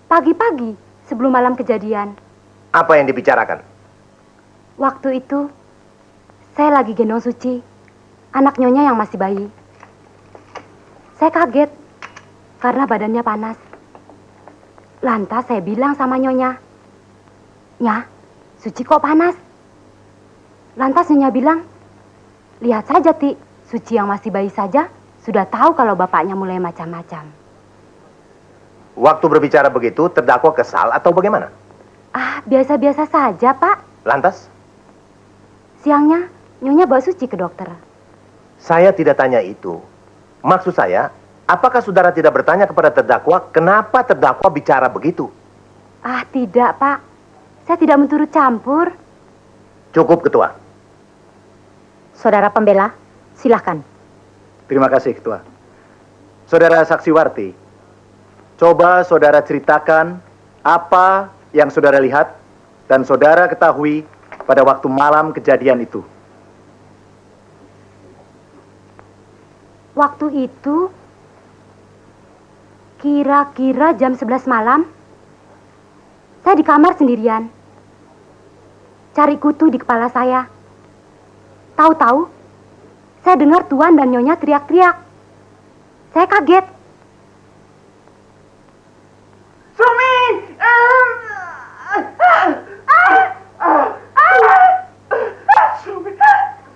Pagi-pagi, sebelum malam kejadian. Apa yang dibicarakan? Waktu itu, saya lagi gendong Suci, anak Nyonya yang masih bayi. Saya kaget, karena badannya panas. Lantas saya bilang sama Nyonya, "Nya, Suci kok panas?" Lantas Nyonya bilang, "Lihat saja, Ti, Suci yang masih bayi saja sudah tahu kalau bapaknya mulai macam-macam." Waktu berbicara begitu, terdakwa kesal atau bagaimana? Ah, biasa-biasa saja, Pak. Lantas? Siangnya, Nyonya bawa Suci ke dokter. Saya tidak tanya itu. Maksud saya, apakah saudara tidak bertanya kepada terdakwa kenapa terdakwa bicara begitu? Ah, tidak, Pak. Saya tidak mau turut campur. Cukup, Ketua. Saudara pembela, silahkan. Terima kasih, Ketua. Saudara Saksiwarti, coba saudara ceritakan apa yang saudara lihat dan saudara ketahui pada waktu malam kejadian itu. Waktu itu, kira-kira jam 11 malam, saya di kamar sendirian. Cari kutu di kepala saya. Tahu-tahu, saya dengar Tuan dan Nyonya teriak-teriak. Saya kaget. Sumi! Sumi!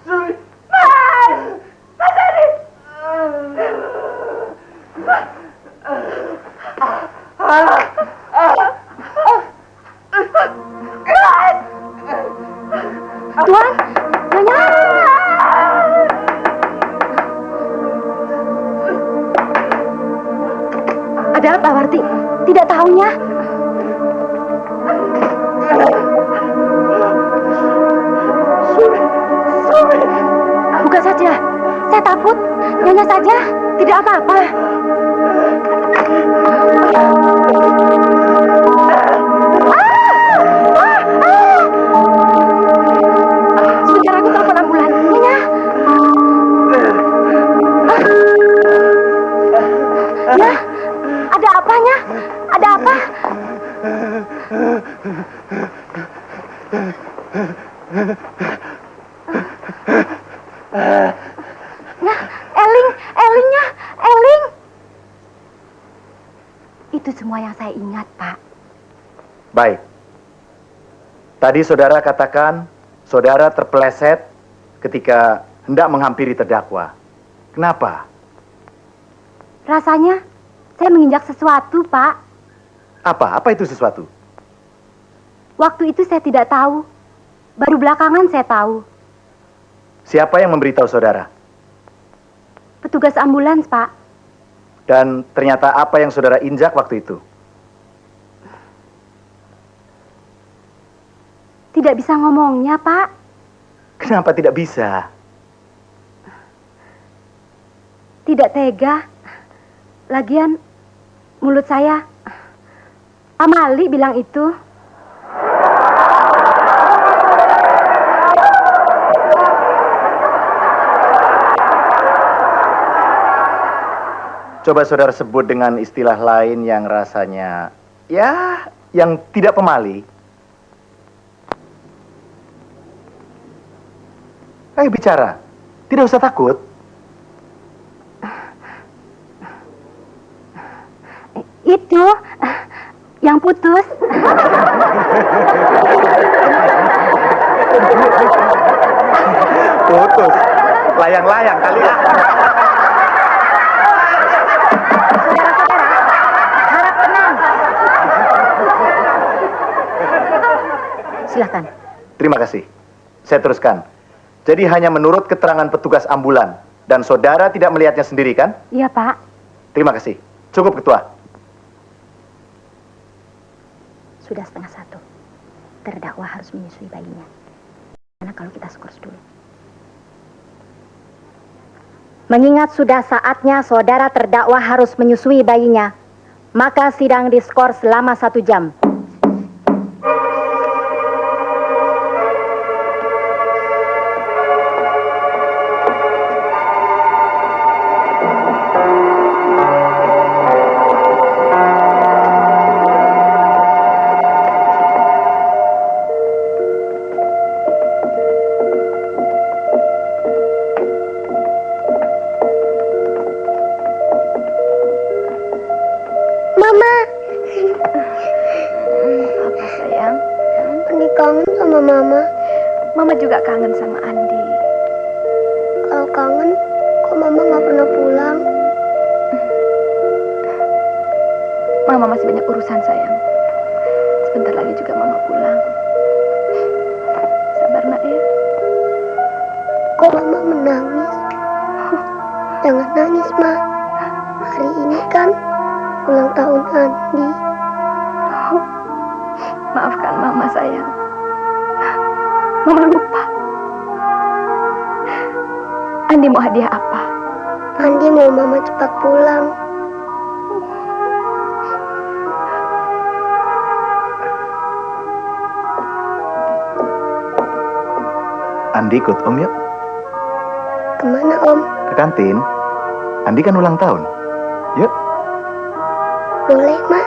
Sumi! Mas Adi! Tuan, Nyonya! Ada apa, Warti? Tidak tahunya. Buka saja. Saya takut. Nyonya saja. Tidak apa-apa. Sebentar aku telepon ambulan. Nyonya. Ya, ada apanya? Ada apa? Ya, Elingnya, Eling. Itu semua yang saya ingat, Pak. Baik. Tadi saudara katakan saudara terpeleset ketika hendak menghampiri terdakwa. Kenapa? Rasanya saya menginjak sesuatu, Pak. Apa? Apa itu sesuatu? Waktu itu saya tidak tahu. Baru belakangan saya tahu. Siapa yang memberitahu saudara? Petugas ambulans, Pak. Dan ternyata apa yang saudara injak waktu itu? Tidak bisa ngomongnya, Pak. Kenapa tidak bisa? Tidak tega. Lagian, mulut saya, Pak Mali bilang itu. Coba saudara sebut dengan istilah lain yang rasanya, ya, yang tidak pemali. Ayo bicara, tidak usah takut. Itu, yang putus. Putus. Layang-layang kali ya. Terima kasih. Saya teruskan. Jadi hanya menurut keterangan petugas ambulan dan saudara tidak melihatnya sendiri kan? Iya, Pak. Terima kasih. Cukup, Ketua. Sudah 1:30. Terdakwa harus menyusui bayinya. Karena kalau kita skors dulu. Mengingat sudah saatnya saudara terdakwa harus menyusui bayinya, maka sidang diskors selama 1 jam. Mama juga kangen sama Andi. Kalau kangen, kok Mama nggak pernah pulang? Mama masih banyak urusan, sayang. Sebentar lagi juga Mama pulang. Sabar, Nak, ya. Kok Mama menangis? Jangan nangis, Ma. Hari ini kan ulang tahun Andi. Maafkan Mama, sayang. Mama lupa. Andi mau hadiah apa? Andi mau Mama cepat pulang. Andi ikut Om yuk. Kemana, Om? Ke kantin. Andi kan ulang tahun. Yuk. Boleh, Ma.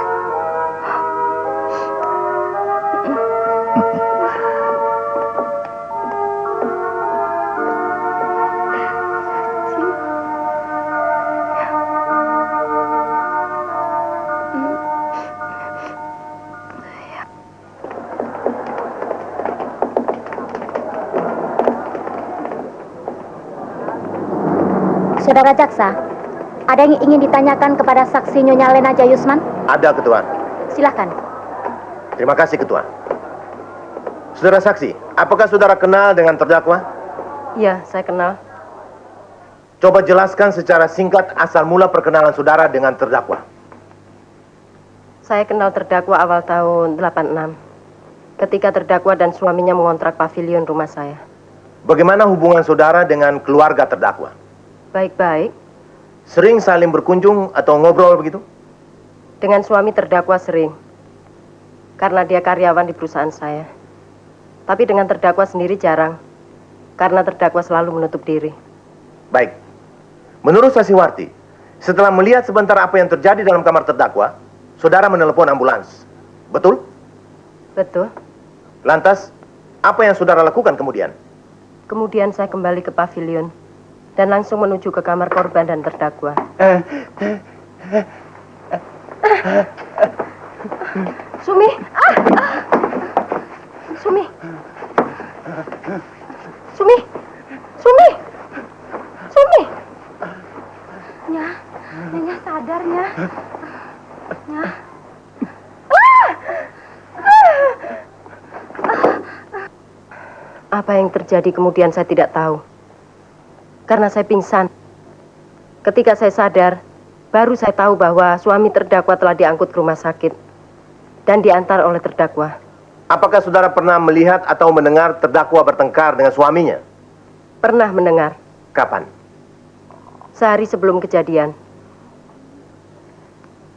Saudara Jaksa, ada yang ingin ditanyakan kepada saksi Nyonya Lena Jayusman? Ada, Ketua. Silakan. Terima kasih, Ketua. Saudara saksi, apakah saudara kenal dengan terdakwa? Iya, saya kenal. Coba jelaskan secara singkat asal mula perkenalan saudara dengan terdakwa. Saya kenal terdakwa awal tahun 86. Ketika terdakwa dan suaminya mengontrak pavilion rumah saya. Bagaimana hubungan saudara dengan keluarga terdakwa? Baik-baik. Sering saling berkunjung atau ngobrol begitu? Dengan suami terdakwa sering. Karena dia karyawan di perusahaan saya. Tapi dengan terdakwa sendiri jarang. Karena terdakwa selalu menutup diri. Baik. Menurut Sasiwarti, setelah melihat sebentar apa yang terjadi dalam kamar terdakwa, saudara menelepon ambulans. Betul? Betul. Lantas, apa yang saudara lakukan kemudian? Kemudian saya kembali ke pavilion. Dan langsung menuju ke kamar korban dan terdakwa. Sumi! Sumi! Sumi! Sumi! Sumi! Nyonya sadar, Nya. Nya. Apa yang terjadi kemudian saya tidak tahu. Karena saya pingsan. Ketika saya sadar, baru saya tahu bahwa suami terdakwa telah diangkut ke rumah sakit dan diantar oleh terdakwa. Apakah saudara pernah melihat atau mendengar terdakwa bertengkar dengan suaminya? Pernah mendengar. Kapan? Sehari sebelum kejadian.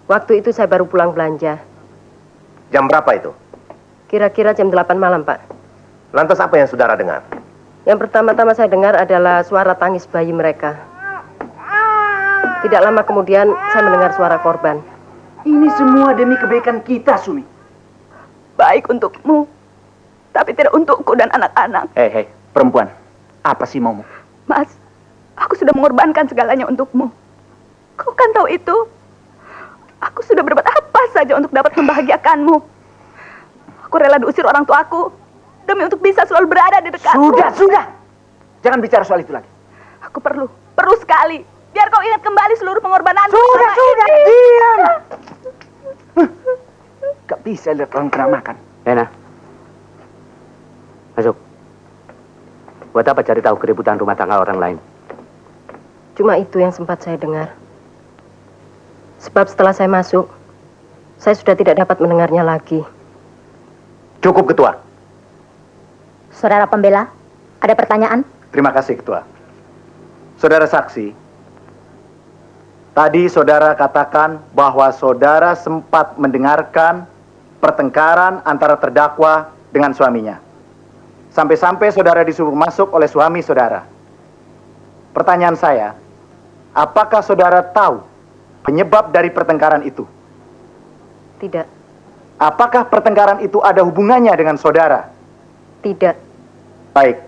Waktu itu saya baru pulang belanja. Jam berapa itu? Kira-kira jam 8 malam, Pak. Lantas apa yang saudara dengar? Yang pertama-tama saya dengar adalah suara tangis bayi mereka. Tidak lama kemudian saya mendengar suara korban. Ini semua demi kebaikan kita, Sumi. Baik untukmu, tapi tidak untukku dan anak-anak. Hei, perempuan. Apa sih maumu? Mas, aku sudah mengorbankan segalanya untukmu. Kau kan tahu itu. Aku sudah berbuat apa saja untuk dapat membahagiakanmu. Aku rela diusir orang tuaku demi untuk bisa selalu berada di dekatmu. Sudah. Jangan bicara soal itu lagi. Aku perlu sekali. Biar kau ingat kembali seluruh pengorbananmu. Sudah, diam. Gak bisa lihat orang kena makan. Lena, masuk. Buat apa cari tahu keributan rumah tangga orang lain? Cuma itu yang sempat saya dengar. Sebab setelah saya masuk, saya sudah tidak dapat mendengarnya lagi. Cukup, Ketua. Saudara pembela, ada pertanyaan? Terima kasih, Ketua. Saudara saksi, tadi saudara katakan bahwa saudara sempat mendengarkan pertengkaran antara terdakwa dengan suaminya. Sampai-sampai saudara disuruh masuk oleh suami saudara. Pertanyaan saya, apakah saudara tahu penyebab dari pertengkaran itu? Tidak. Apakah pertengkaran itu ada hubungannya dengan saudara? Tidak. Baik.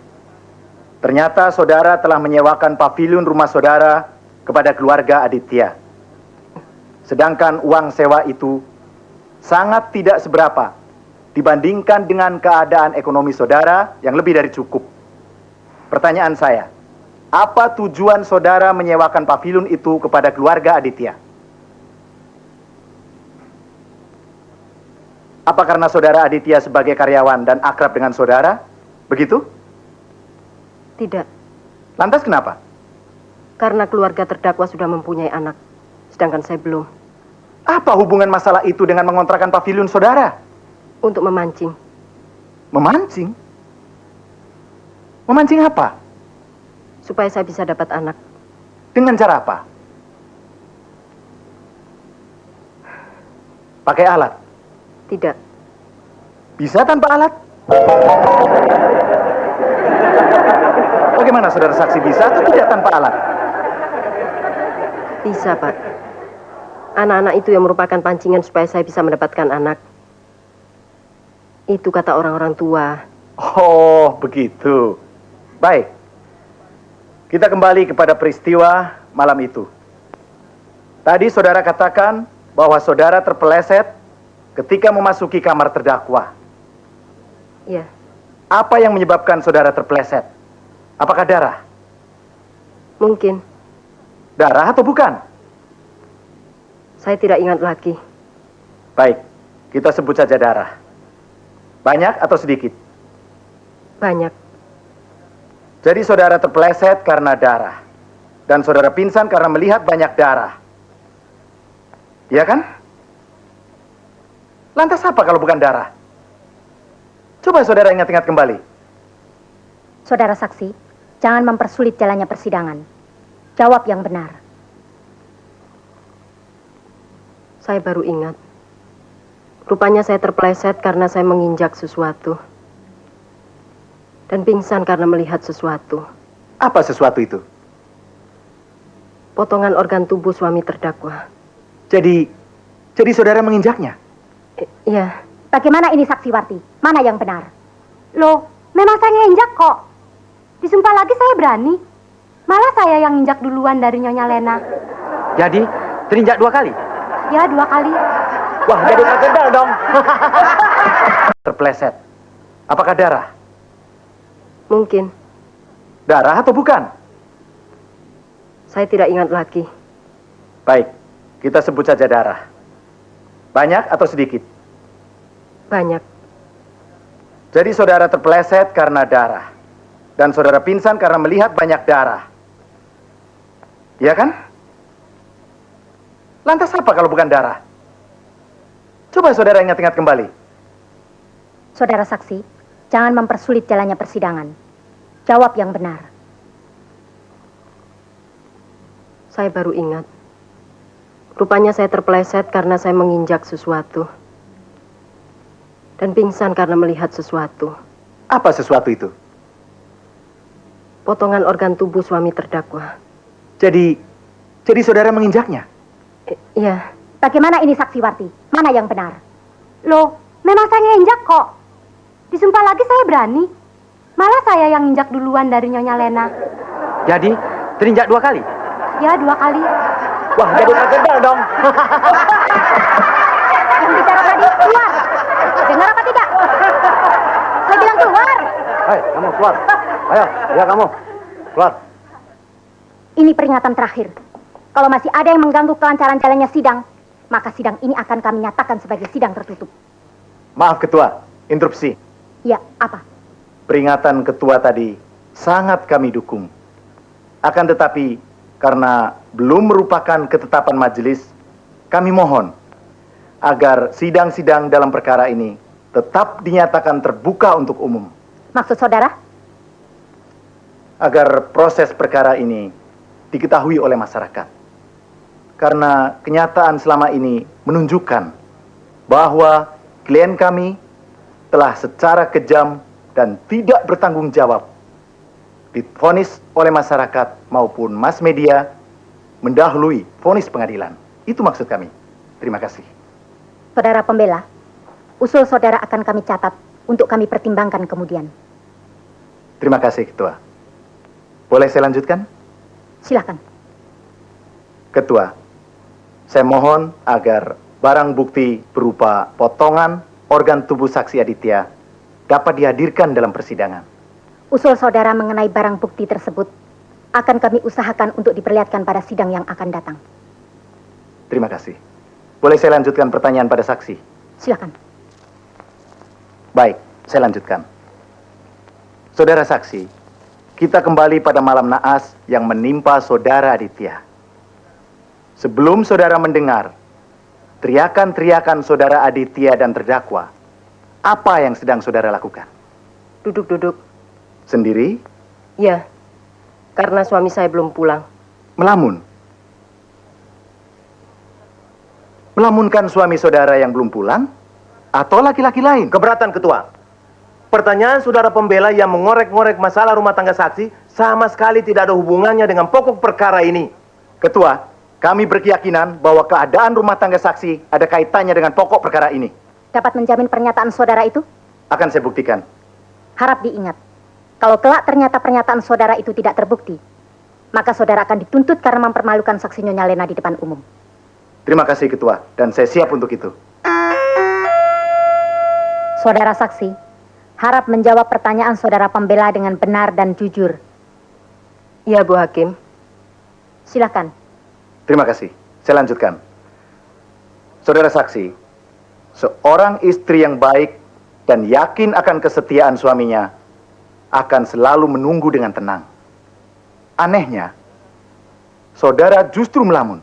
Ternyata saudara telah menyewakan pavilion rumah saudara kepada keluarga Aditya. Sedangkan uang sewa itu sangat tidak seberapa dibandingkan dengan keadaan ekonomi saudara yang lebih dari cukup. Pertanyaan saya, apa tujuan saudara menyewakan pavilion itu kepada keluarga Aditya? Apa karena saudara Aditya sebagai karyawan dan akrab dengan saudara? Begitu? Tidak. Lantas kenapa? Karena keluarga terdakwa sudah mempunyai anak, sedangkan saya belum. Apa hubungan masalah itu dengan mengontrakkan pavilion saudara? Untuk memancing. Memancing? Memancing apa? Supaya saya bisa dapat anak. Dengan cara apa? Pakai alat? Tidak. Bisa tanpa alat? Bagaimana saudara saksi, bisa atau tidak tanpa alat? Bisa, Pak. Anak-anak itu yang merupakan pancingan supaya saya bisa mendapatkan anak. Itu kata orang-orang tua. Oh, begitu. Baik. Kita kembali kepada peristiwa malam itu. Tadi saudara katakan bahwa saudara terpeleset ketika memasuki kamar terdakwa. Iya. Apa yang menyebabkan saudara terpeleset? Apakah darah? Mungkin. Darah atau bukan? Saya tidak ingat lagi. Baik, kita sebut saja darah. Banyak atau sedikit? Banyak. Jadi saudara terpeleset karena darah. Dan saudara pingsan karena melihat banyak darah. Iya kan? Lantas apa kalau bukan darah? Coba saudara ingat-ingat kembali. Saudara saksi, jangan mempersulit jalannya persidangan. Jawab yang benar. Saya baru ingat. Rupanya saya terpeleset karena saya menginjak sesuatu. Dan pingsan karena melihat sesuatu. Apa sesuatu itu? Potongan organ tubuh suami terdakwa. Jadi saudara menginjaknya? Iya. Bagaimana ini saksi Warti? Mana yang benar? Loh, memang saya nginjak kok. Disumpah lagi saya berani. Malah saya yang injak duluan dari Nyonya Lena. Jadi, terinjak 2 kali? Ya, 2 kali. Wah, jadi terkenal dong. Terpeleset. Apakah darah? Mungkin. Darah atau bukan? Saya tidak ingat lagi. Baik, kita sebut saja darah. Banyak atau sedikit? Banyak. Jadi saudara terpeleset karena darah. Dan saudara pingsan karena melihat banyak darah. Iya kan? Lantas apa kalau bukan darah? Coba saudara ingat-ingat kembali. Saudara saksi, jangan mempersulit jalannya persidangan. Jawab yang benar. Saya baru ingat. Rupanya saya terpeleset karena saya menginjak sesuatu. Dan pingsan karena melihat sesuatu. Apa sesuatu itu? Potongan organ tubuh suami terdakwa. Jadi saudara menginjaknya? Iya. Bagaimana ini saksi Warti? Mana yang benar? Loh, memang saya nginjak kok. Disumpah lagi saya berani. Malah saya yang injak duluan dari Nyonya Lena. Jadi, terinjak 2 kali? Ya, 2 kali. Wah, jadi terkenal dong. Yang bicara tadi keluar. Dengar apa tidak? Saya bilang keluar. Hei, kamu keluar. Ayo, ya kamu. Keluar. Ini peringatan terakhir. Kalau masih ada yang mengganggu kelancaran jalannya sidang, maka sidang ini akan kami nyatakan sebagai sidang tertutup. Maaf Ketua, interupsi. Ya, apa? Peringatan Ketua tadi sangat kami dukung. Akan tetapi, karena belum merupakan ketetapan majelis, kami mohon agar sidang-sidang dalam perkara ini tetap dinyatakan terbuka untuk umum. Maksud saudara? Agar proses perkara ini diketahui oleh masyarakat. Karena kenyataan selama ini menunjukkan bahwa klien kami telah secara kejam dan tidak bertanggung jawab divonis oleh masyarakat maupun mass media mendahului vonis pengadilan. Itu maksud kami. Terima kasih. Saudara pembela, usul saudara akan kami catat untuk kami pertimbangkan kemudian. Terima kasih, Ketua. Boleh saya lanjutkan? Silakan. Ketua, saya mohon agar barang bukti berupa potongan organ tubuh saksi Aditya dapat dihadirkan dalam persidangan. Usul saudara mengenai barang bukti tersebut akan kami usahakan untuk diperlihatkan pada sidang yang akan datang. Terima kasih. Boleh saya lanjutkan pertanyaan pada saksi? Silakan. Baik, saya lanjutkan. Saudara saksi, kita kembali pada malam naas yang menimpa saudara Aditya. Sebelum saudara mendengar teriakan-teriakan saudara Aditya dan terdakwa, apa yang sedang saudara lakukan? Duduk-duduk. Sendiri? Ya, karena suami saya belum pulang. Melamun? Melamunkan suami saudara yang belum pulang? Atau laki-laki lain? Keberatan, Ketua. Pertanyaan saudara pembela yang mengorek-ngorek masalah rumah tangga saksi sama sekali tidak ada hubungannya dengan pokok perkara ini. Ketua, kami berkeyakinan bahwa keadaan rumah tangga saksi ada kaitannya dengan pokok perkara ini. Dapat menjamin pernyataan saudara itu? Akan saya buktikan. Harap diingat, kalau kelak ternyata pernyataan saudara itu tidak terbukti, maka saudara akan dituntut karena mempermalukan saksi Nyonya Lena di depan umum. Terima kasih, Ketua, dan saya siap untuk itu. Saudara saksi, harap menjawab pertanyaan saudara pembela dengan benar dan jujur. Iya, Bu Hakim. Silakan. Terima kasih. Saya lanjutkan. Saudara saksi, seorang istri yang baik dan yakin akan kesetiaan suaminya akan selalu menunggu dengan tenang. Anehnya, saudara justru melamun.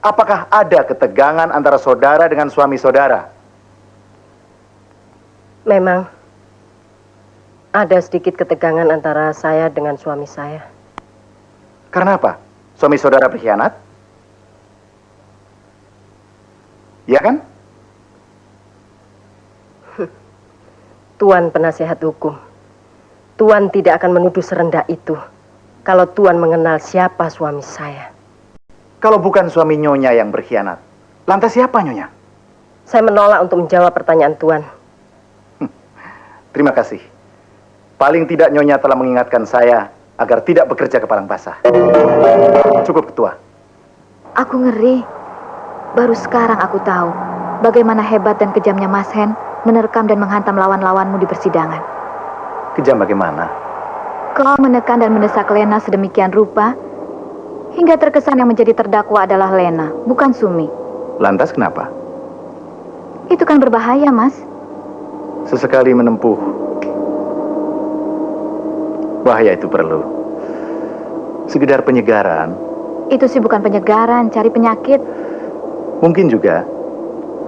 Apakah ada ketegangan antara saudara dengan suami saudara? Memang ada sedikit ketegangan antara saya dengan suami saya. Karena apa? Suami saudara berkhianat? Ya kan? Tuan penasihat hukum, Tuan tidak akan menuduh serendah itu kalau Tuan mengenal siapa suami saya. Kalau bukan suami Nyonya yang berkhianat, lantas siapa Nyonya? Saya menolak untuk menjawab pertanyaan Tuan. Terima kasih. Paling tidak Nyonya telah mengingatkan saya agar tidak bekerja kepalang basah. Cukup, Ketua. Aku ngeri. Baru sekarang aku tahu bagaimana hebat dan kejamnya Mas Hen menerkam dan menghantam lawan-lawanmu di persidangan. Kejam bagaimana? Kau menekan dan mendesak Lena sedemikian rupa hingga terkesan yang menjadi terdakwa adalah Lena, bukan Sumi. Lantas kenapa? Itu kan berbahaya, Mas. Sesekali menempuh bahaya itu perlu. Sekedar penyegaran. Itu sih bukan penyegaran, cari penyakit. Mungkin juga.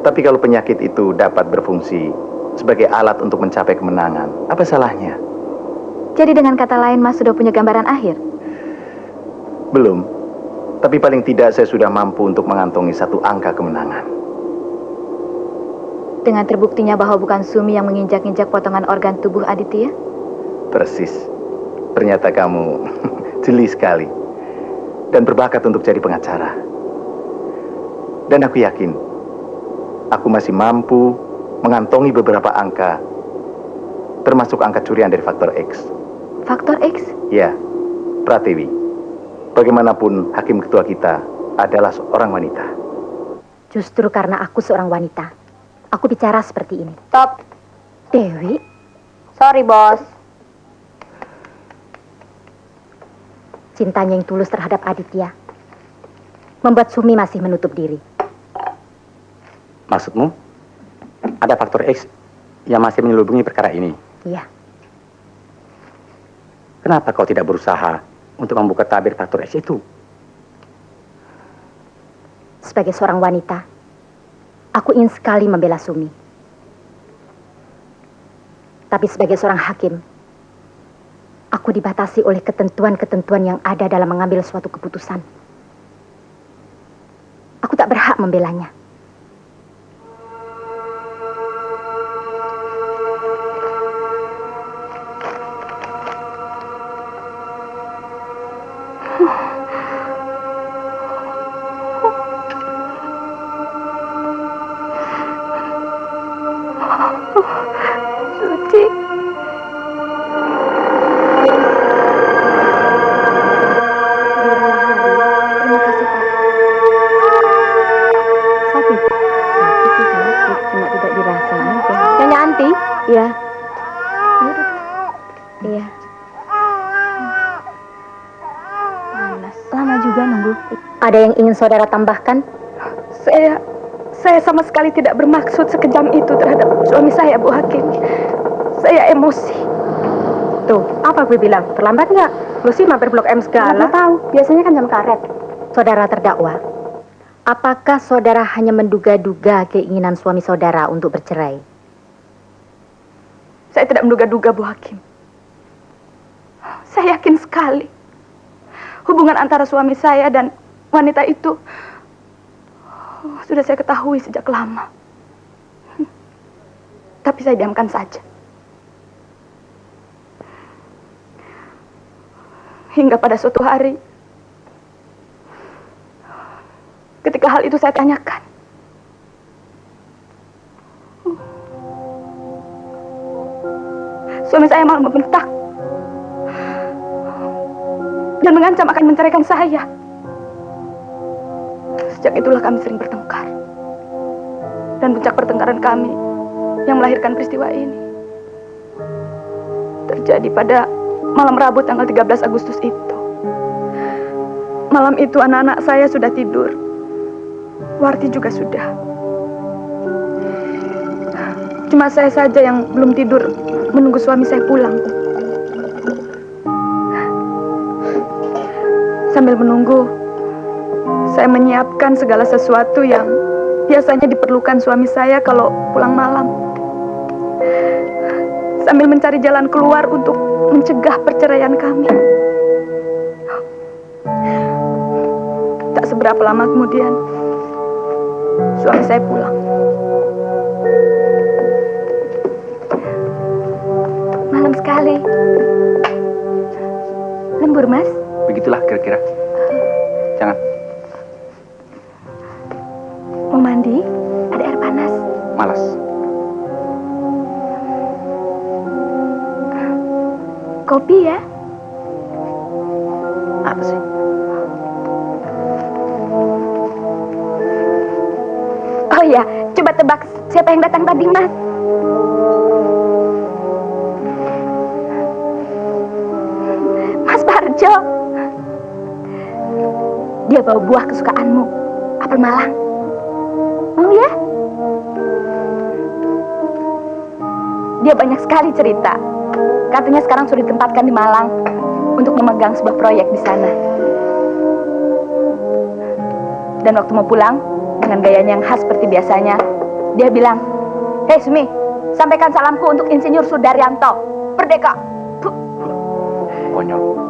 Tapi kalau penyakit itu dapat berfungsi sebagai alat untuk mencapai kemenangan, apa salahnya? Jadi dengan kata lain, Mas sudah punya gambaran akhir? Belum. Tapi paling tidak saya sudah mampu untuk mengantongi satu angka kemenangan. Dengan terbuktinya bahwa bukan Sumi yang menginjak-injak potongan organ tubuh Aditya? Persis. Ternyata kamu jeli sekali. Dan berbakat untuk jadi pengacara. Dan aku yakin, aku masih mampu mengantongi beberapa angka. Termasuk angka curian dari faktor X. Faktor X? Ya, Pratiwi. Bagaimanapun hakim ketua kita adalah seorang wanita. Justru karena aku seorang wanita, aku bicara seperti ini. Stop. Dewi? Sorry, Bos. Cintanya yang tulus terhadap Aditya membuat Sumi masih menutup diri. Maksudmu, ada faktor X yang masih menyelubungi perkara ini? Iya. Kenapa kau tidak berusaha untuk membuka tabir faktur S itu? Sebagai seorang wanita, aku ingin sekali membela Sumi. Tapi sebagai seorang hakim, aku dibatasi oleh ketentuan-ketentuan yang ada dalam mengambil suatu keputusan. Aku tak berhak membelanya. Suci. Iya. Iya. Lama juga nunggu. Ada yang ingin saudara tambahkan? Saya sama sekali tidak bermaksud sekejam itu terhadap suami saya, Bu Hakim. Saya emosi. Tuh, apa gue bilang? Terlambat nggak? Lu sih mampir Blok M segala. Nggak tahu, biasanya kan jam karet. Saudara terdakwa, apakah saudara hanya menduga-duga keinginan suami saudara untuk bercerai? Saya tidak menduga-duga, Bu Hakim. Saya yakin sekali hubungan antara suami saya dan wanita itu sudah saya ketahui sejak lama. Tapi saya diamkan saja. Hingga pada suatu hari, ketika hal itu saya tanyakan, suami saya malah membentak dan mengancam akan menceraikan saya. Sejak itulah kami sering bertengkar. Dan puncak pertengkaran kami yang melahirkan peristiwa ini terjadi pada malam Rabu tanggal 13 Agustus itu. Malam itu anak-anak saya sudah tidur. Warti juga sudah. Cuma saya saja yang belum tidur menunggu suami saya pulang. Sambil menunggu, saya menyiapkan segala sesuatu yang biasanya diperlukan suami saya kalau pulang malam. Sambil mencari jalan keluar untuk mencegah perceraian kami. Tak seberapa lama kemudian, suami saya pulang. Malam sekali. Lembur, Mas? Begitulah kira-kira. Jangan. Mau mandi? Ada air panas. Malas. Kopi ya? Apa sih? Oh ya, coba tebak siapa yang datang tadi, Mas? Mas Parjo. Dia bawa buah kesukaanmu, apel Malang. Mau ya? Dia banyak sekali cerita. Katanya sekarang sudah ditempatkan di Malang untuk memegang sebuah proyek di sana. Dan waktu mau pulang, dengan gayanya yang khas seperti biasanya, dia bilang, "Hei Sumi, sampaikan salamku untuk Insinyur Sudaryanto. Merdeka!" Konyol.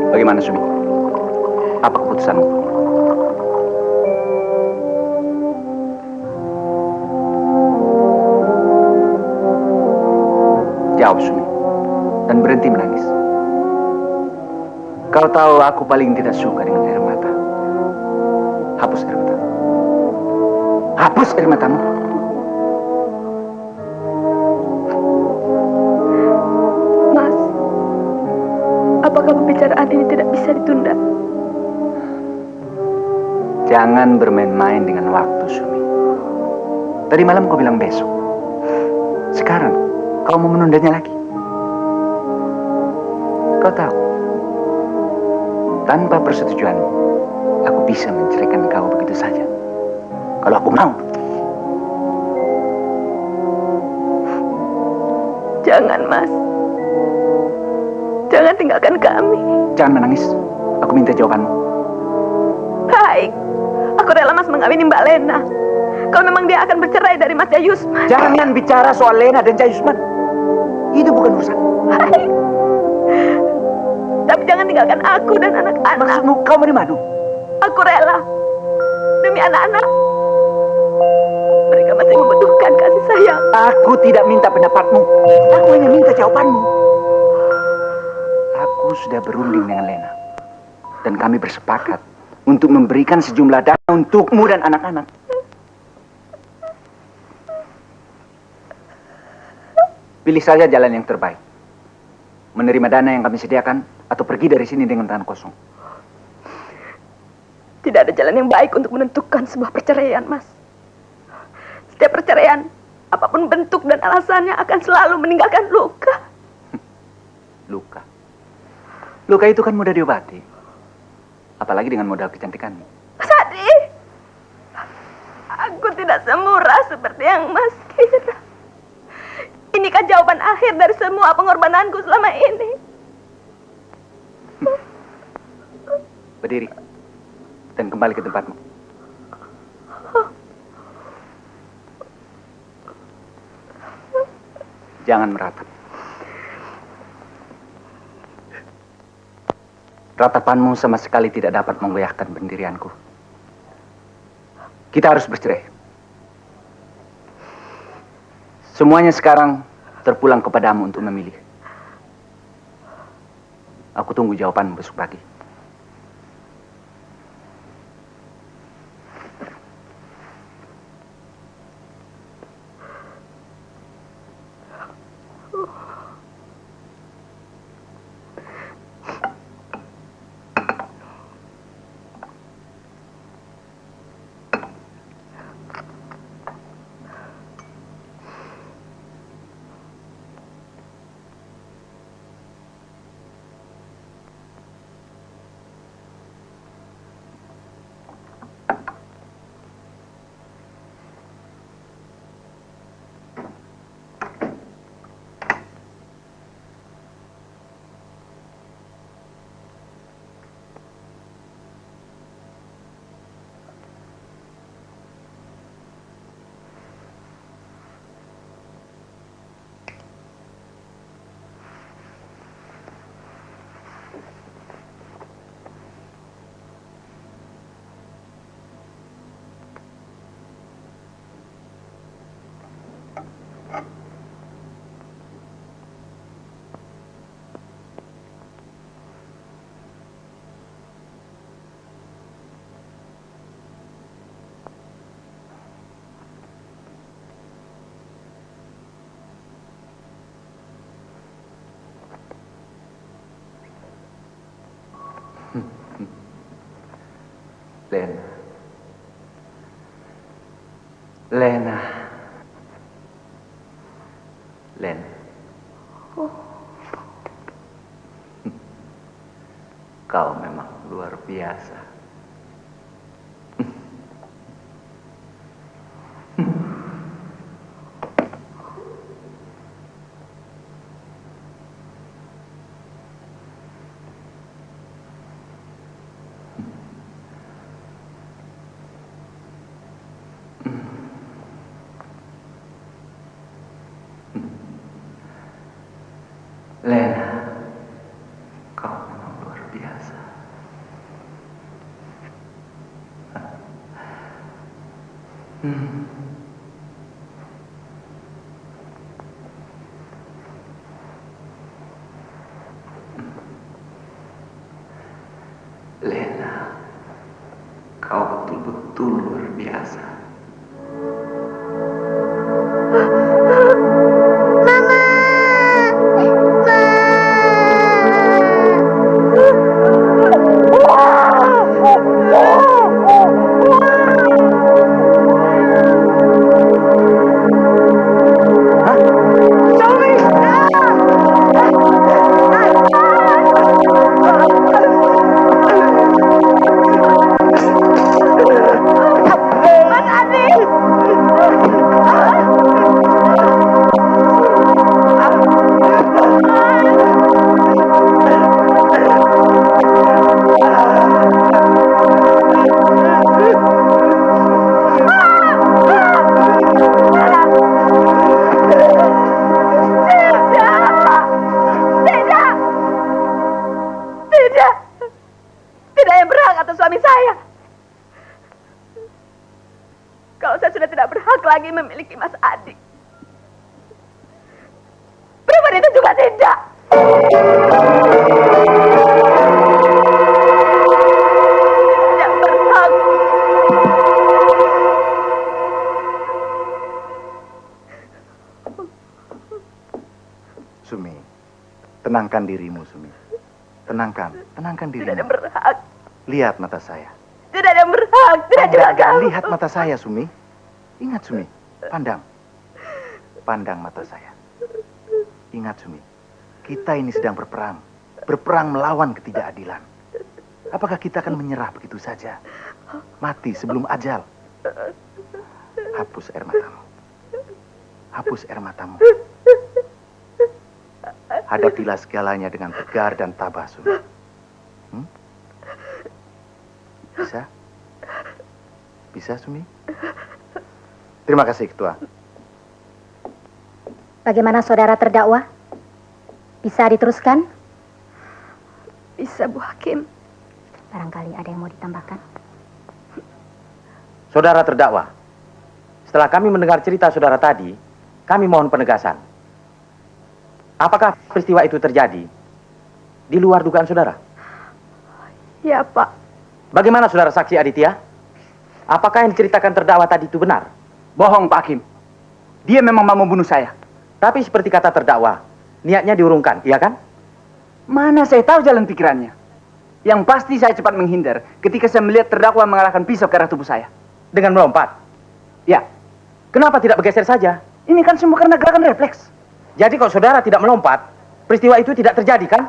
Bagaimana, Sumi? Apa keputusanmu? Jawab, Sumi. Dan berhenti menangis. Kau tahu aku paling tidak suka dengan air mata. Hapus air mata. Hapus air matamu. Mas, apakah pembicaraan ini tidak bisa ditunda? Jangan bermain-main dengan waktu, Sumi. Tadi malam kau bilang besok. Sekarang kau mau menundanya lagi. Kau tahu, tanpa persetujuanmu, aku bisa menceraikan kau begitu saja. Kalau aku mau. Jangan, Mas. Jangan tinggalkan kami. Jangan menangis. Aku minta jawabanmu. Baik. Aku rela Mas mengawini Mbak Lena. Kalau memang dia akan bercerai dari Mas Jayusman. Jangan bicara soal Lena dan Jayusman. Itu bukan urusan. Baik. Tapi jangan tinggalkan aku dan anak-anak. Maksudmu kau dari mana? Aku rela. Demi anak-anak. Mereka masih membutuhkan kasih sayang. Aku tidak minta pendapatmu. Aku hanya minta jawabanmu. Aku sudah berunding dengan Lena. Dan kami bersepakat untuk memberikan sejumlah dana untukmu dan anak-anak. Pilih saja jalan yang terbaik. Menerima dana yang kami sediakan atau pergi dari sini dengan tangan kosong. Tidak ada jalan yang baik untuk menentukan sebuah perceraian, Mas. Setiap perceraian, apapun bentuk dan alasannya akan selalu meninggalkan luka. Luka? Luka itu kan mudah diobati. Apalagi dengan modal kecantikanmu. Mas Adi, aku tidak semurah seperti yang Mas kira. Inikah jawaban akhir dari semua pengorbananku selama ini? Berdiri dan kembali ke tempatmu. Jangan meratap. Ratapanmu sama sekali tidak dapat menggoyahkan pendirianku. Kita harus bercerai. Semuanya sekarang terpulang kepadamu untuk memilih. Aku tunggu jawabanmu besok pagi. Lena. Lena. Lena. Kau memang luar biasa. Lena, kau memang luar biasa. Lena, kau betul-betul luar biasa. Mas lagi memiliki Mas Adi. Perempuan itu juga tidak. Tidak berhak. Sumi, tenangkan dirimu, Sumi. Tenangkan dirimu. Tidak ada yang berhak. Lihat mata saya. Tidak ada yang berhak. Tidak juga kamu. Lihat mata saya, Sumi. Ingat, Sumi. Pandang mata saya. Ingat, Sumi. Kita ini sedang berperang. Berperang melawan ketidakadilan. Apakah kita akan menyerah begitu saja? Mati sebelum ajal. Hapus air matamu. Hapus air matamu. Hadapilah segalanya dengan tegar dan tabah, Sumi. Bisa? Bisa, Sumi? Terima kasih, Ketua. Bagaimana saudara terdakwa? Bisa diteruskan? Bisa, Bu Hakim. Barangkali ada yang mau ditambahkan. Saudara terdakwa, setelah kami mendengar cerita saudara tadi, kami mohon penegasan. Apakah peristiwa itu terjadi di luar dugaan saudara? Ya, Pak. Bagaimana saudara saksi Aditya? Apakah yang diceritakan terdakwa tadi itu benar? Bohong, Pak Hakim. Dia memang mau membunuh saya. Tapi seperti kata terdakwa, niatnya diurungkan, iya kan? Mana saya tahu jalan pikirannya. Yang pasti saya cepat menghindar ketika saya melihat terdakwa mengarahkan pisau ke arah tubuh saya. Dengan melompat? Ya. Kenapa tidak bergeser saja? Ini kan semua karena gerakan refleks. Jadi kalau saudara tidak melompat, peristiwa itu tidak terjadi, kan?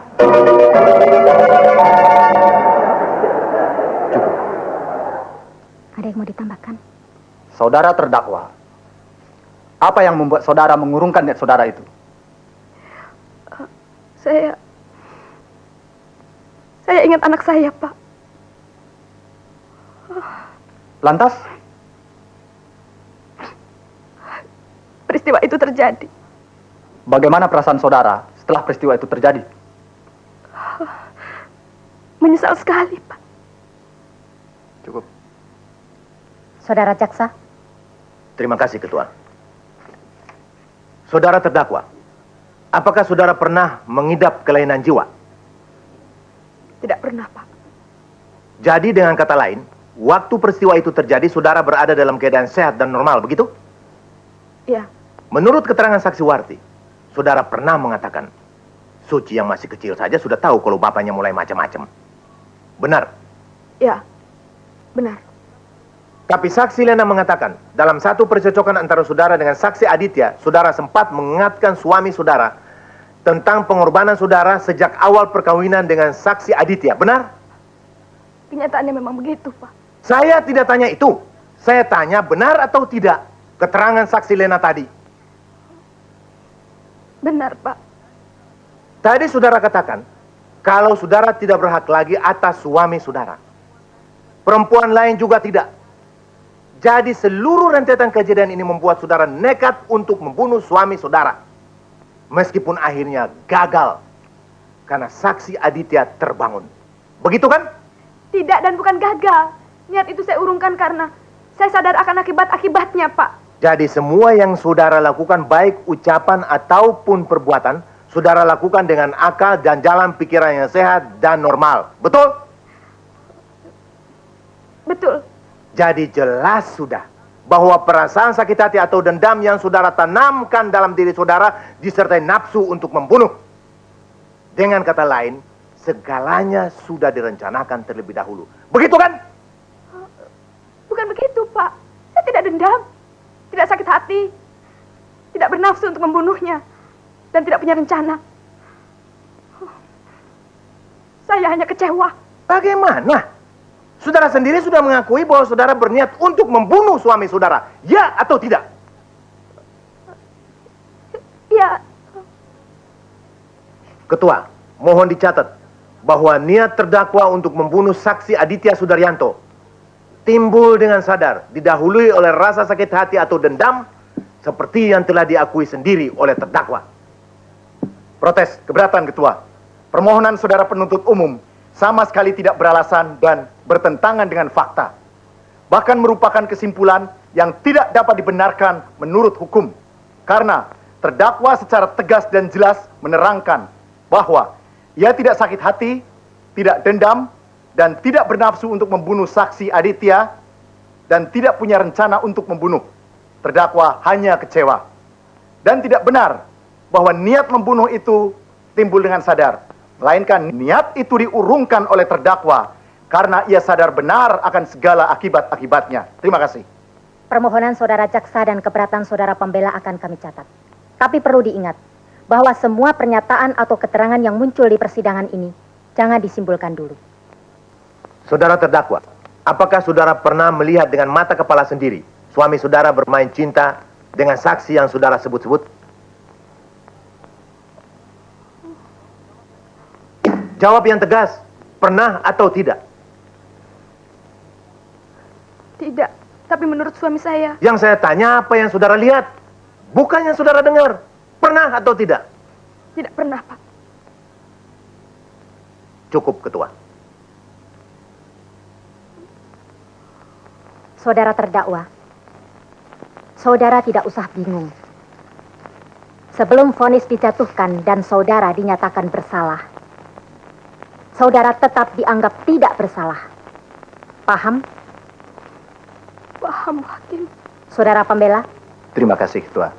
Cukup. Ada yang mau ditambahkan? Saudara terdakwa, apa yang membuat saudara mengurungkan niat saudara itu? Saya ingat anak saya, Pak. Lantas? Peristiwa itu terjadi. Bagaimana perasaan saudara setelah peristiwa itu terjadi? Menyesal sekali, Pak. Cukup. Saudara jaksa. Terima kasih, Ketua. Saudara terdakwa, apakah saudara pernah mengidap kelainan jiwa? Tidak pernah, Pak. Jadi dengan kata lain, waktu peristiwa itu terjadi, saudara berada dalam keadaan sehat dan normal, begitu? Iya. Menurut keterangan saksi Warti, saudara pernah mengatakan, Suci yang masih kecil saja sudah tahu kalau bapaknya mulai macam-macam. Benar? Iya, benar. Tapi saksi Lena mengatakan, dalam satu percekcokan antara saudara dengan saksi Aditya, saudara sempat mengingatkan suami saudara tentang pengorbanan saudara sejak awal perkawinan dengan saksi Aditya, benar? Kenyataannya memang begitu, Pak. Saya tidak tanya itu. Saya tanya benar atau tidak keterangan saksi Lena tadi. Benar, Pak. Tadi saudara katakan, kalau saudara tidak berhak lagi atas suami saudara. Perempuan lain juga tidak. Jadi seluruh rentetan kejadian ini membuat saudara nekat untuk membunuh suami saudara. Meskipun akhirnya gagal. Karena saksi Aditya terbangun. Begitu kan? Tidak dan bukan gagal. Niat itu saya urungkan karena saya sadar akan akibat-akibatnya, Pak. Jadi semua yang saudara lakukan baik ucapan ataupun perbuatan, saudara lakukan dengan akal dan jalan pikiran yang sehat dan normal. Betul? Betul. Jadi jelas sudah bahwa perasaan sakit hati atau dendam yang saudara tanamkan dalam diri saudara disertai nafsu untuk membunuh. Dengan kata lain, segalanya sudah direncanakan terlebih dahulu. Begitu kan? Bukan begitu, Pak. Saya tidak dendam, tidak sakit hati, tidak bernafsu untuk membunuhnya, dan tidak punya rencana. Saya hanya kecewa. Bagaimana? Saudara sendiri sudah mengakui bahwa saudara berniat untuk membunuh suami saudara. Ya atau tidak? Ya. Ketua, mohon dicatat bahwa niat terdakwa untuk membunuh saksi Aditya Sudaryanto timbul dengan sadar, didahului oleh rasa sakit hati atau dendam, seperti yang telah diakui sendiri oleh terdakwa. Protes, keberatan, Ketua. Permohonan saudara penuntut umum sama sekali tidak beralasan dan bertentangan dengan fakta. Bahkan merupakan kesimpulan yang tidak dapat dibenarkan menurut hukum. Karena terdakwa secara tegas dan jelas menerangkan bahwa ia tidak sakit hati, tidak dendam, dan tidak bernafsu untuk membunuh saksi Aditya, dan tidak punya rencana untuk membunuh. Terdakwa hanya kecewa. Dan tidak benar bahwa niat membunuh itu timbul dengan sadar, melainkan niat itu diurungkan oleh terdakwa karena ia sadar benar akan segala akibat-akibatnya. Terima kasih. Permohonan saudara jaksa dan keberatan saudara pembela akan kami catat. Tapi perlu diingat bahwa semua pernyataan atau keterangan yang muncul di persidangan ini jangan disimpulkan dulu. Saudara terdakwa, apakah saudara pernah melihat dengan mata kepala sendiri suami saudara bermain cinta dengan saksi yang saudara sebut-sebut? Jawab yang tegas, pernah atau tidak? Tidak, tapi menurut suami saya. Yang saya tanya apa yang saudara lihat, bukan yang saudara dengar. Pernah atau tidak? Tidak pernah, Pak. Cukup, Ketua. Saudara terdakwa, saudara tidak usah bingung. Sebelum vonis dijatuhkan dan saudara dinyatakan bersalah, saudara tetap dianggap tidak bersalah. Paham? Paham, Hakim. Saudara pembela? Terima kasih, Ketua.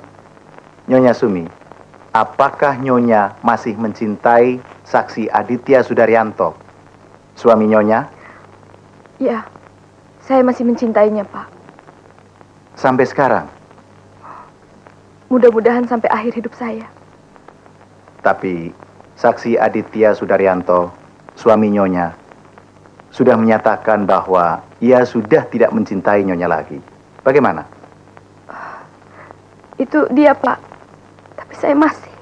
Nyonya Sumi, apakah Nyonya masih mencintai saksi Aditya Sudaryanto, suami Nyonya? Ya, saya masih mencintainya, Pak. Sampai sekarang? Mudah-mudahan sampai akhir hidup saya. Tapi saksi Aditya Sudaryanto, suami Nyonya, sudah menyatakan bahwa ia sudah tidak mencintai Nyonya lagi. Bagaimana? Itu dia, Pak. Tapi saya masih.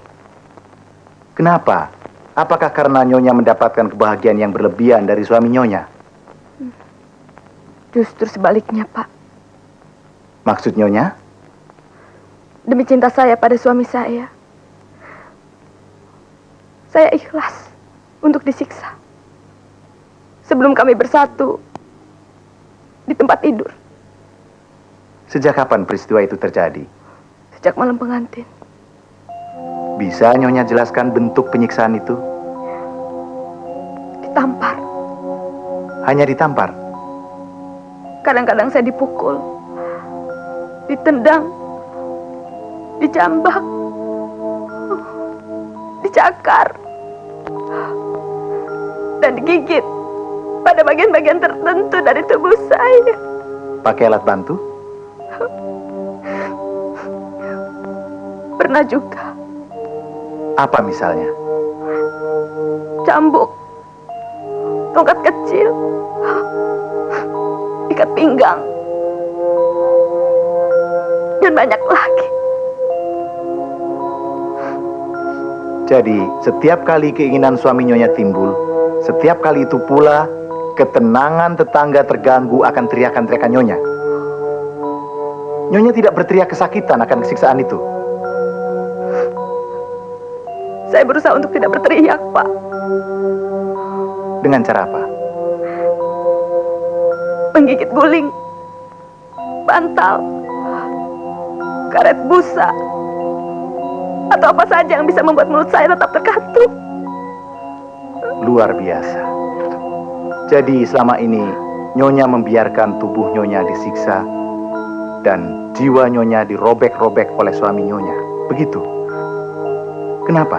Kenapa? Apakah karena Nyonya mendapatkan kebahagiaan yang berlebihan dari suami Nyonya? Justru sebaliknya, Pak. Maksud Nyonya? Demi cinta saya pada suami saya ikhlas untuk disiksa sebelum kami bersatu di tempat tidur. Sejak kapan peristiwa itu terjadi? Sejak malam pengantin. Bisa Nyonya jelaskan bentuk penyiksaan itu? Ditampar. Hanya ditampar? Kadang-kadang saya dipukul, ditendang, dijambak, dicakar, dan digigit pada bagian-bagian tertentu dari tubuh saya. Pakai alat bantu? Pernah juga. Apa misalnya? Cambuk, tongkat kecil, ikat pinggang, dan banyak lagi. Jadi, setiap kali keinginan suami Nyonya timbul, setiap kali itu pula ketenangan tetangga terganggu akan teriakan-teriakan Nyonya. Nyonya tidak berteriak kesakitan akan siksaan itu. Saya berusaha untuk tidak berteriak, Pak. Dengan cara apa? Menggigit guling, bantal, karet busa, atau apa saja yang bisa membuat mulut saya tetap terkatup. Luar biasa. Jadi selama ini Nyonya membiarkan tubuh Nyonya disiksa dan jiwa Nyonya dirobek-robek oleh suami Nyonya. Begitu. Kenapa?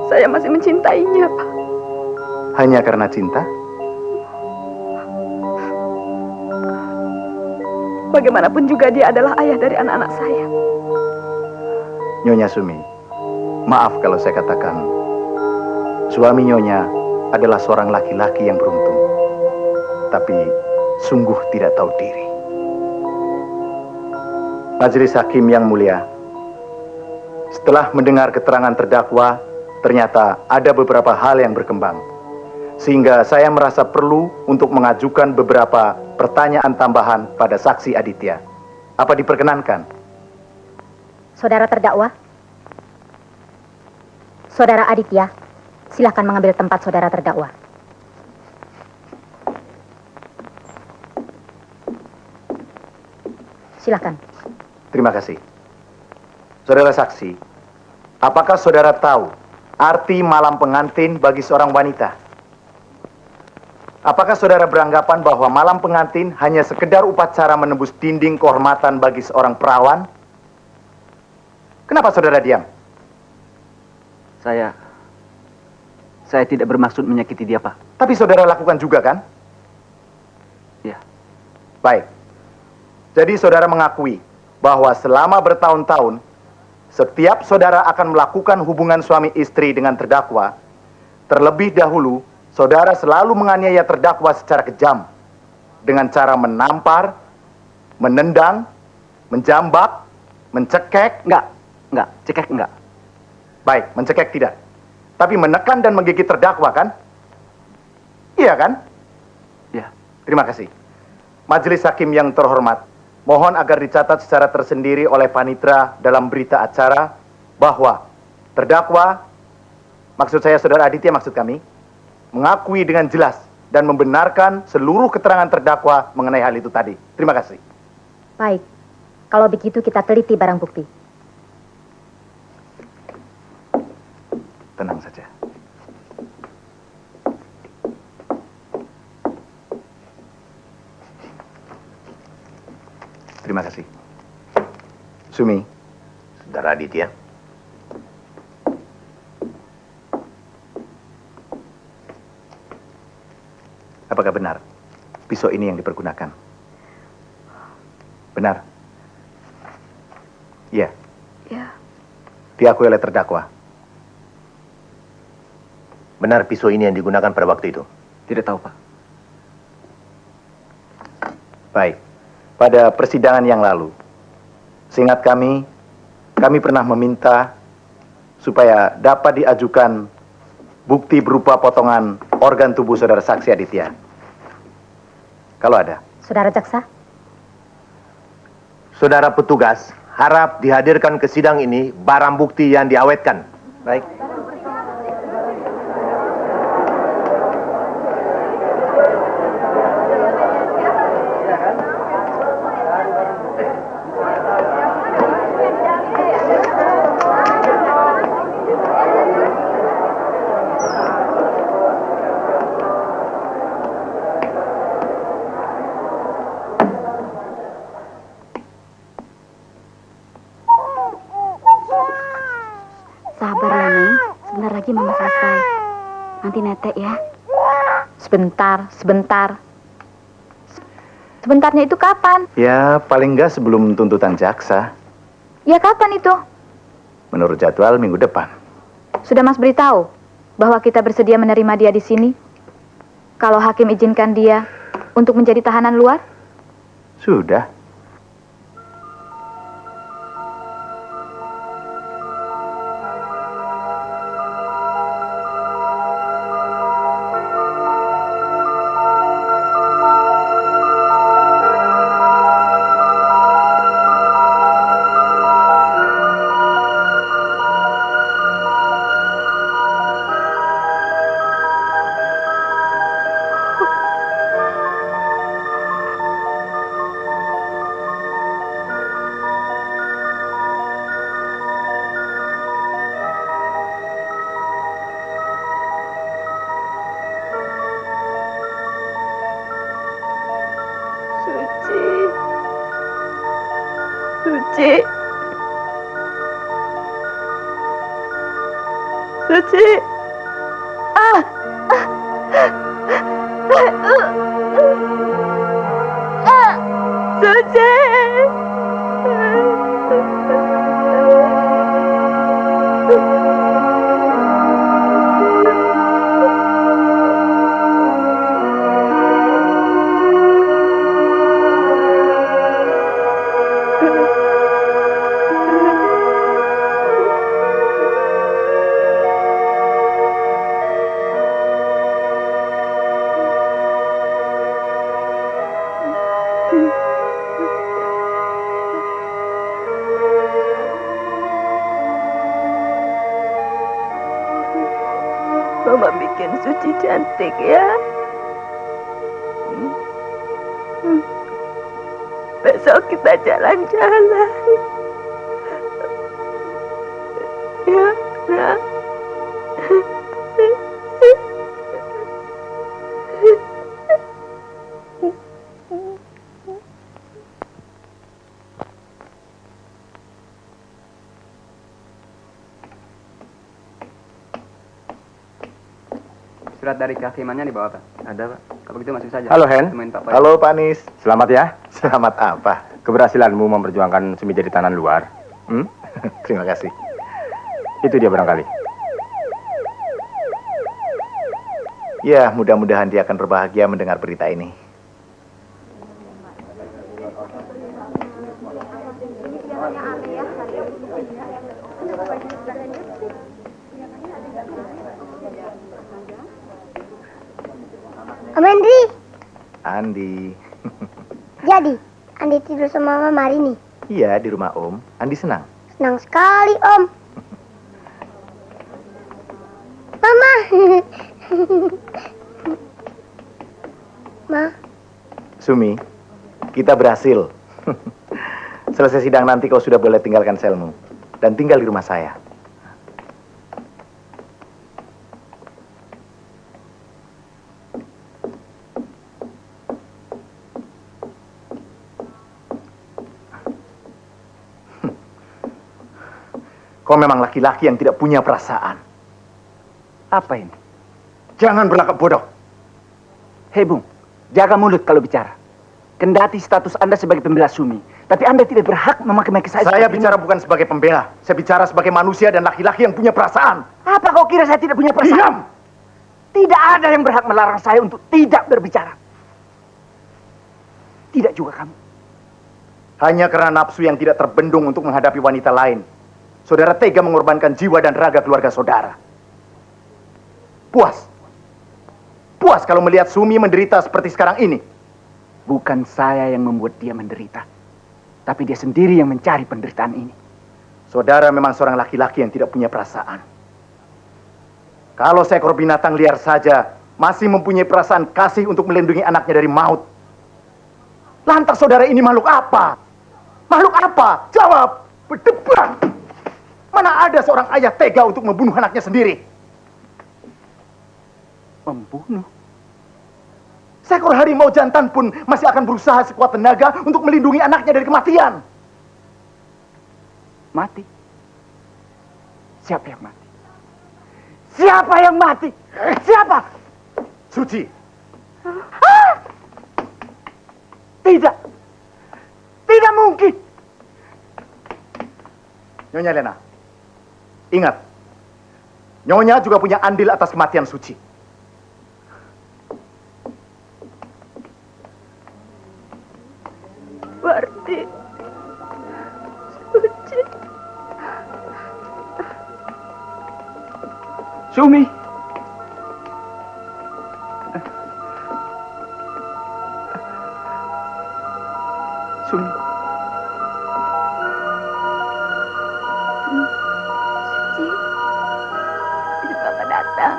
Saya masih mencintainya, Pak. Hanya karena cinta? Bagaimanapun juga dia adalah ayah dari anak-anak saya. Nyonya Sumi, maaf kalau saya katakan, suami Nyonya adalah seorang laki-laki yang beruntung, tapi sungguh tidak tahu diri. Majelis Hakim yang mulia, setelah mendengar keterangan terdakwa, ternyata ada beberapa hal yang berkembang, sehingga saya merasa perlu untuk mengajukan beberapa pertanyaan tambahan pada saksi Aditya. Apa diperkenankan? Saudara terdakwa, Saudara Aditya, silakan mengambil tempat saudara terdakwa. Silakan. Terima kasih. Saudara saksi, apakah saudara tahu arti malam pengantin bagi seorang wanita? Apakah saudara beranggapan bahwa malam pengantin hanya sekedar upacara menembus dinding kehormatan bagi seorang perawan? Kenapa saudara diam? Saya tidak bermaksud menyakiti dia, Pak. Tapi saudara lakukan juga, kan? Ya. Baik. Jadi saudara mengakui bahwa selama bertahun-tahun, setiap saudara akan melakukan hubungan suami istri dengan terdakwa, terlebih dahulu, saudara selalu menganiaya terdakwa secara kejam, dengan cara menampar, menendang, menjambak, mencekek. Enggak, cekek enggak. Baik, mencekek tidak. Tapi menekan dan menggigit terdakwa, kan? Iya, kan? Ya. Terima kasih. Majelis Hakim yang terhormat, mohon agar dicatat secara tersendiri oleh panitera dalam berita acara bahwa terdakwa, maksud saya saudara Aditya maksud kami, mengakui dengan jelas dan membenarkan seluruh keterangan terdakwa mengenai hal itu tadi. Terima kasih. Baik, kalau begitu kita teliti barang bukti. Tenang saja. Terima kasih. Sumi. Saudara Aditya. Apakah benar pisau ini yang dipergunakan? Benar? Iya. Ya. Diakui oleh terdakwa. Benar pisau ini yang digunakan pada waktu itu? Tidak tahu, Pak. Baik. Pada persidangan yang lalu, seingat kami pernah meminta supaya dapat diajukan bukti berupa potongan organ tubuh saudara saksi Aditya. Kalau ada. Saudara jaksa? Saudara petugas, harap dihadirkan ke sidang ini barang bukti yang diawetkan. Baik. Netek ya. Sebentar. Sebentarnya itu kapan? Ya, paling enggak sebelum tuntutan jaksa. Ya kapan itu? Menurut jadwal minggu depan. Sudah Mas beritahu bahwa kita bersedia menerima dia di sini? Kalau hakim izinkan dia untuk menjadi tahanan luar? Sudah. Suci. Suci. Mama bikin Suci cantik ya. besok kita jalan-jalan. Ya, nak. Surat dari kehakimannya dibawa, Pak. Ada, Pak. Kalau gitu masuk saja. Halo, Hen. Temuin Pak Poy. Halo, Pak Nis. Selamat ya. Selamat apa? Keberhasilanmu memperjuangkan Sumi jadi tahanan luar. Terima kasih. Itu dia barangkali. Ya, mudah-mudahan dia akan berbahagia mendengar berita ini. Om Hendri. Andi. Jadi, Andi tidur sama Mama hari ini? Iya, di rumah Om. Andi senang. Senang sekali, Om. Mama. Ma. Sumi, kita berhasil. Selesai sidang nanti kau sudah boleh tinggalkan selmu. Dan tinggal di rumah saya. Kau memang laki-laki yang tidak punya perasaan. Apa ini? Jangan berlakap bodoh. Hei, Bung. Jaga mulut kalau bicara. Kendati status Anda sebagai pembela Sumi, tapi Anda tidak berhak memaki-maki saya. Saya bicara bukan sebagai pembela. Saya bicara sebagai manusia dan laki-laki yang punya perasaan. Apa kau kira saya tidak punya perasaan? Diam! Tidak ada yang berhak melarang saya untuk tidak berbicara. Tidak juga kamu. Hanya karena nafsu yang tidak terbendung untuk menghadapi wanita lain, saudara tega mengorbankan jiwa dan raga keluarga saudara. Puas. Puas kalau melihat Sumi menderita seperti sekarang ini. Bukan saya yang membuat dia menderita, tapi dia sendiri yang mencari penderitaan ini. Saudara memang seorang laki-laki yang tidak punya perasaan. Kalau seekor binatang liar saja masih mempunyai perasaan kasih untuk melindungi anaknya dari maut, lantas saudara ini makhluk apa? Makhluk apa? Jawab! Berdebat! Mana ada seorang ayah tega untuk membunuh anaknya sendiri? Membunuh? Seekor harimau jantan pun masih akan berusaha sekuat tenaga untuk melindungi anaknya dari kematian. Mati? Siapa yang mati? Siapa yang mati? Siapa? Suci. Tidak. Tidak mungkin. Nyonya Lena, ingat, Nyonya juga punya andil atas kematian Suci. Berarti Suci. Sumi. Sumi. Suci. Itu Bapak datang.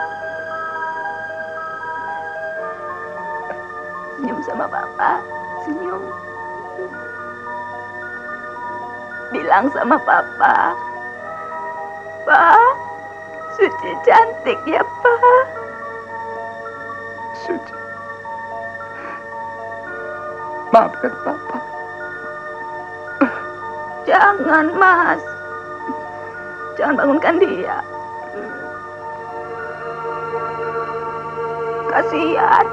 Senyum sama Bapak. Senyum. Bilang sama Papa, Pak, Suci cantik ya, Pak. Suci. Maafkan Papa. Jangan, Mas. Jangan bangunkan dia. Kasihan.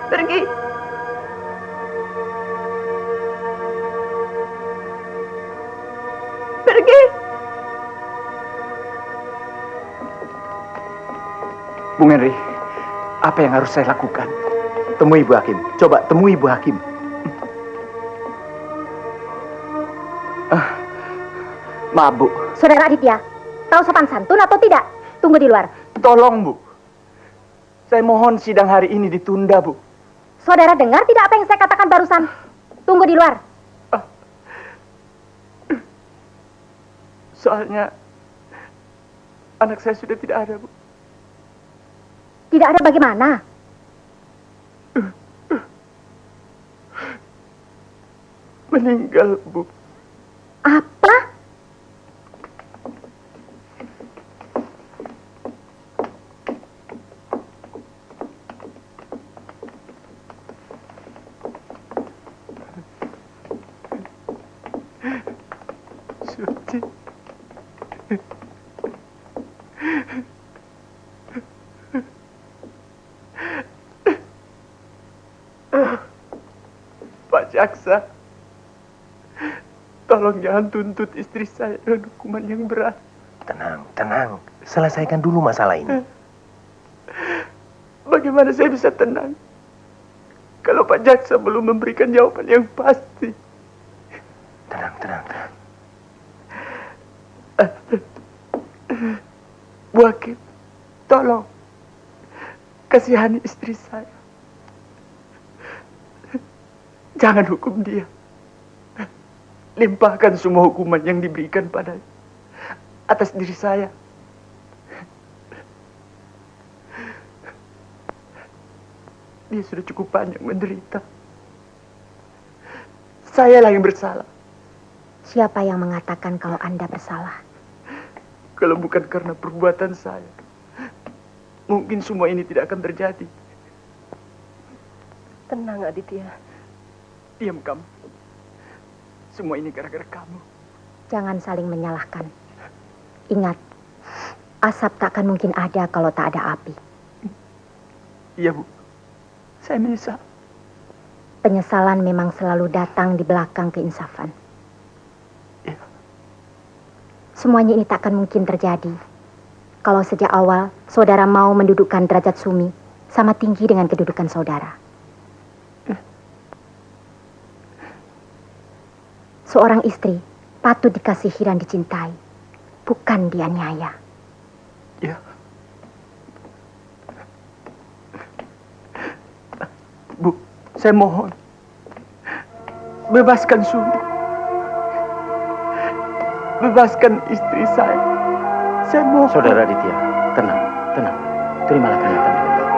Pergi. Pergi. Bung Henry, apa yang harus saya lakukan? Temui Ibu Hakim. Coba temui Ibu Hakim. Maaf, Bu. Saudara Aditya, tahu sopan santun atau tidak? Tunggu di luar. Tolong, Bu. Saya mohon sidang hari ini ditunda, Bu. Saudara dengar tidak apa yang saya katakan barusan? Tunggu di luar. Soalnya anak saya sudah tidak ada, Bu. Tidak ada bagaimana? Meninggal, Bu. Apa? Suci. Pak Jaksa, tolong jangan tuntut istri saya dengan hukuman yang berat. Tenang, tenang. Selesaikan dulu masalah ini. Bagaimana saya bisa tenang kalau Pak Jaksa belum memberikan jawaban yang pasti? Tenang, tenang, tenang. Bu Hakim, tolong kasihani istri saya. Jangan hukum dia. Limpahkan semua hukuman yang diberikan padanya atas diri saya. Dia sudah cukup banyak menderita. Sayalah yang bersalah. Siapa yang mengatakan kalau Anda bersalah? Kalau bukan karena perbuatan saya, mungkin semua ini tidak akan terjadi. Tenang, Aditya. Diam kamu. Semua ini gara-gara kamu. Jangan saling menyalahkan. Ingat, asap tak akan mungkin ada kalau tak ada api. Iya, Bu. Saya menyesal. Penyesalan memang selalu datang di belakang keinsafan. Ya. Semuanya ini tak akan mungkin terjadi kalau sejak awal saudara mau mendudukkan derajat Sumi sama tinggi dengan kedudukan saudara. Seorang istri patut dikasihi dan dicintai, bukan dianiaya. Ya. Bu, saya mohon. Bebaskan Sumi. Bebaskan istri saya. Saya mohon. Saudara Aditya, tenang, tenang. Terimalah kenyataan dari Bapak.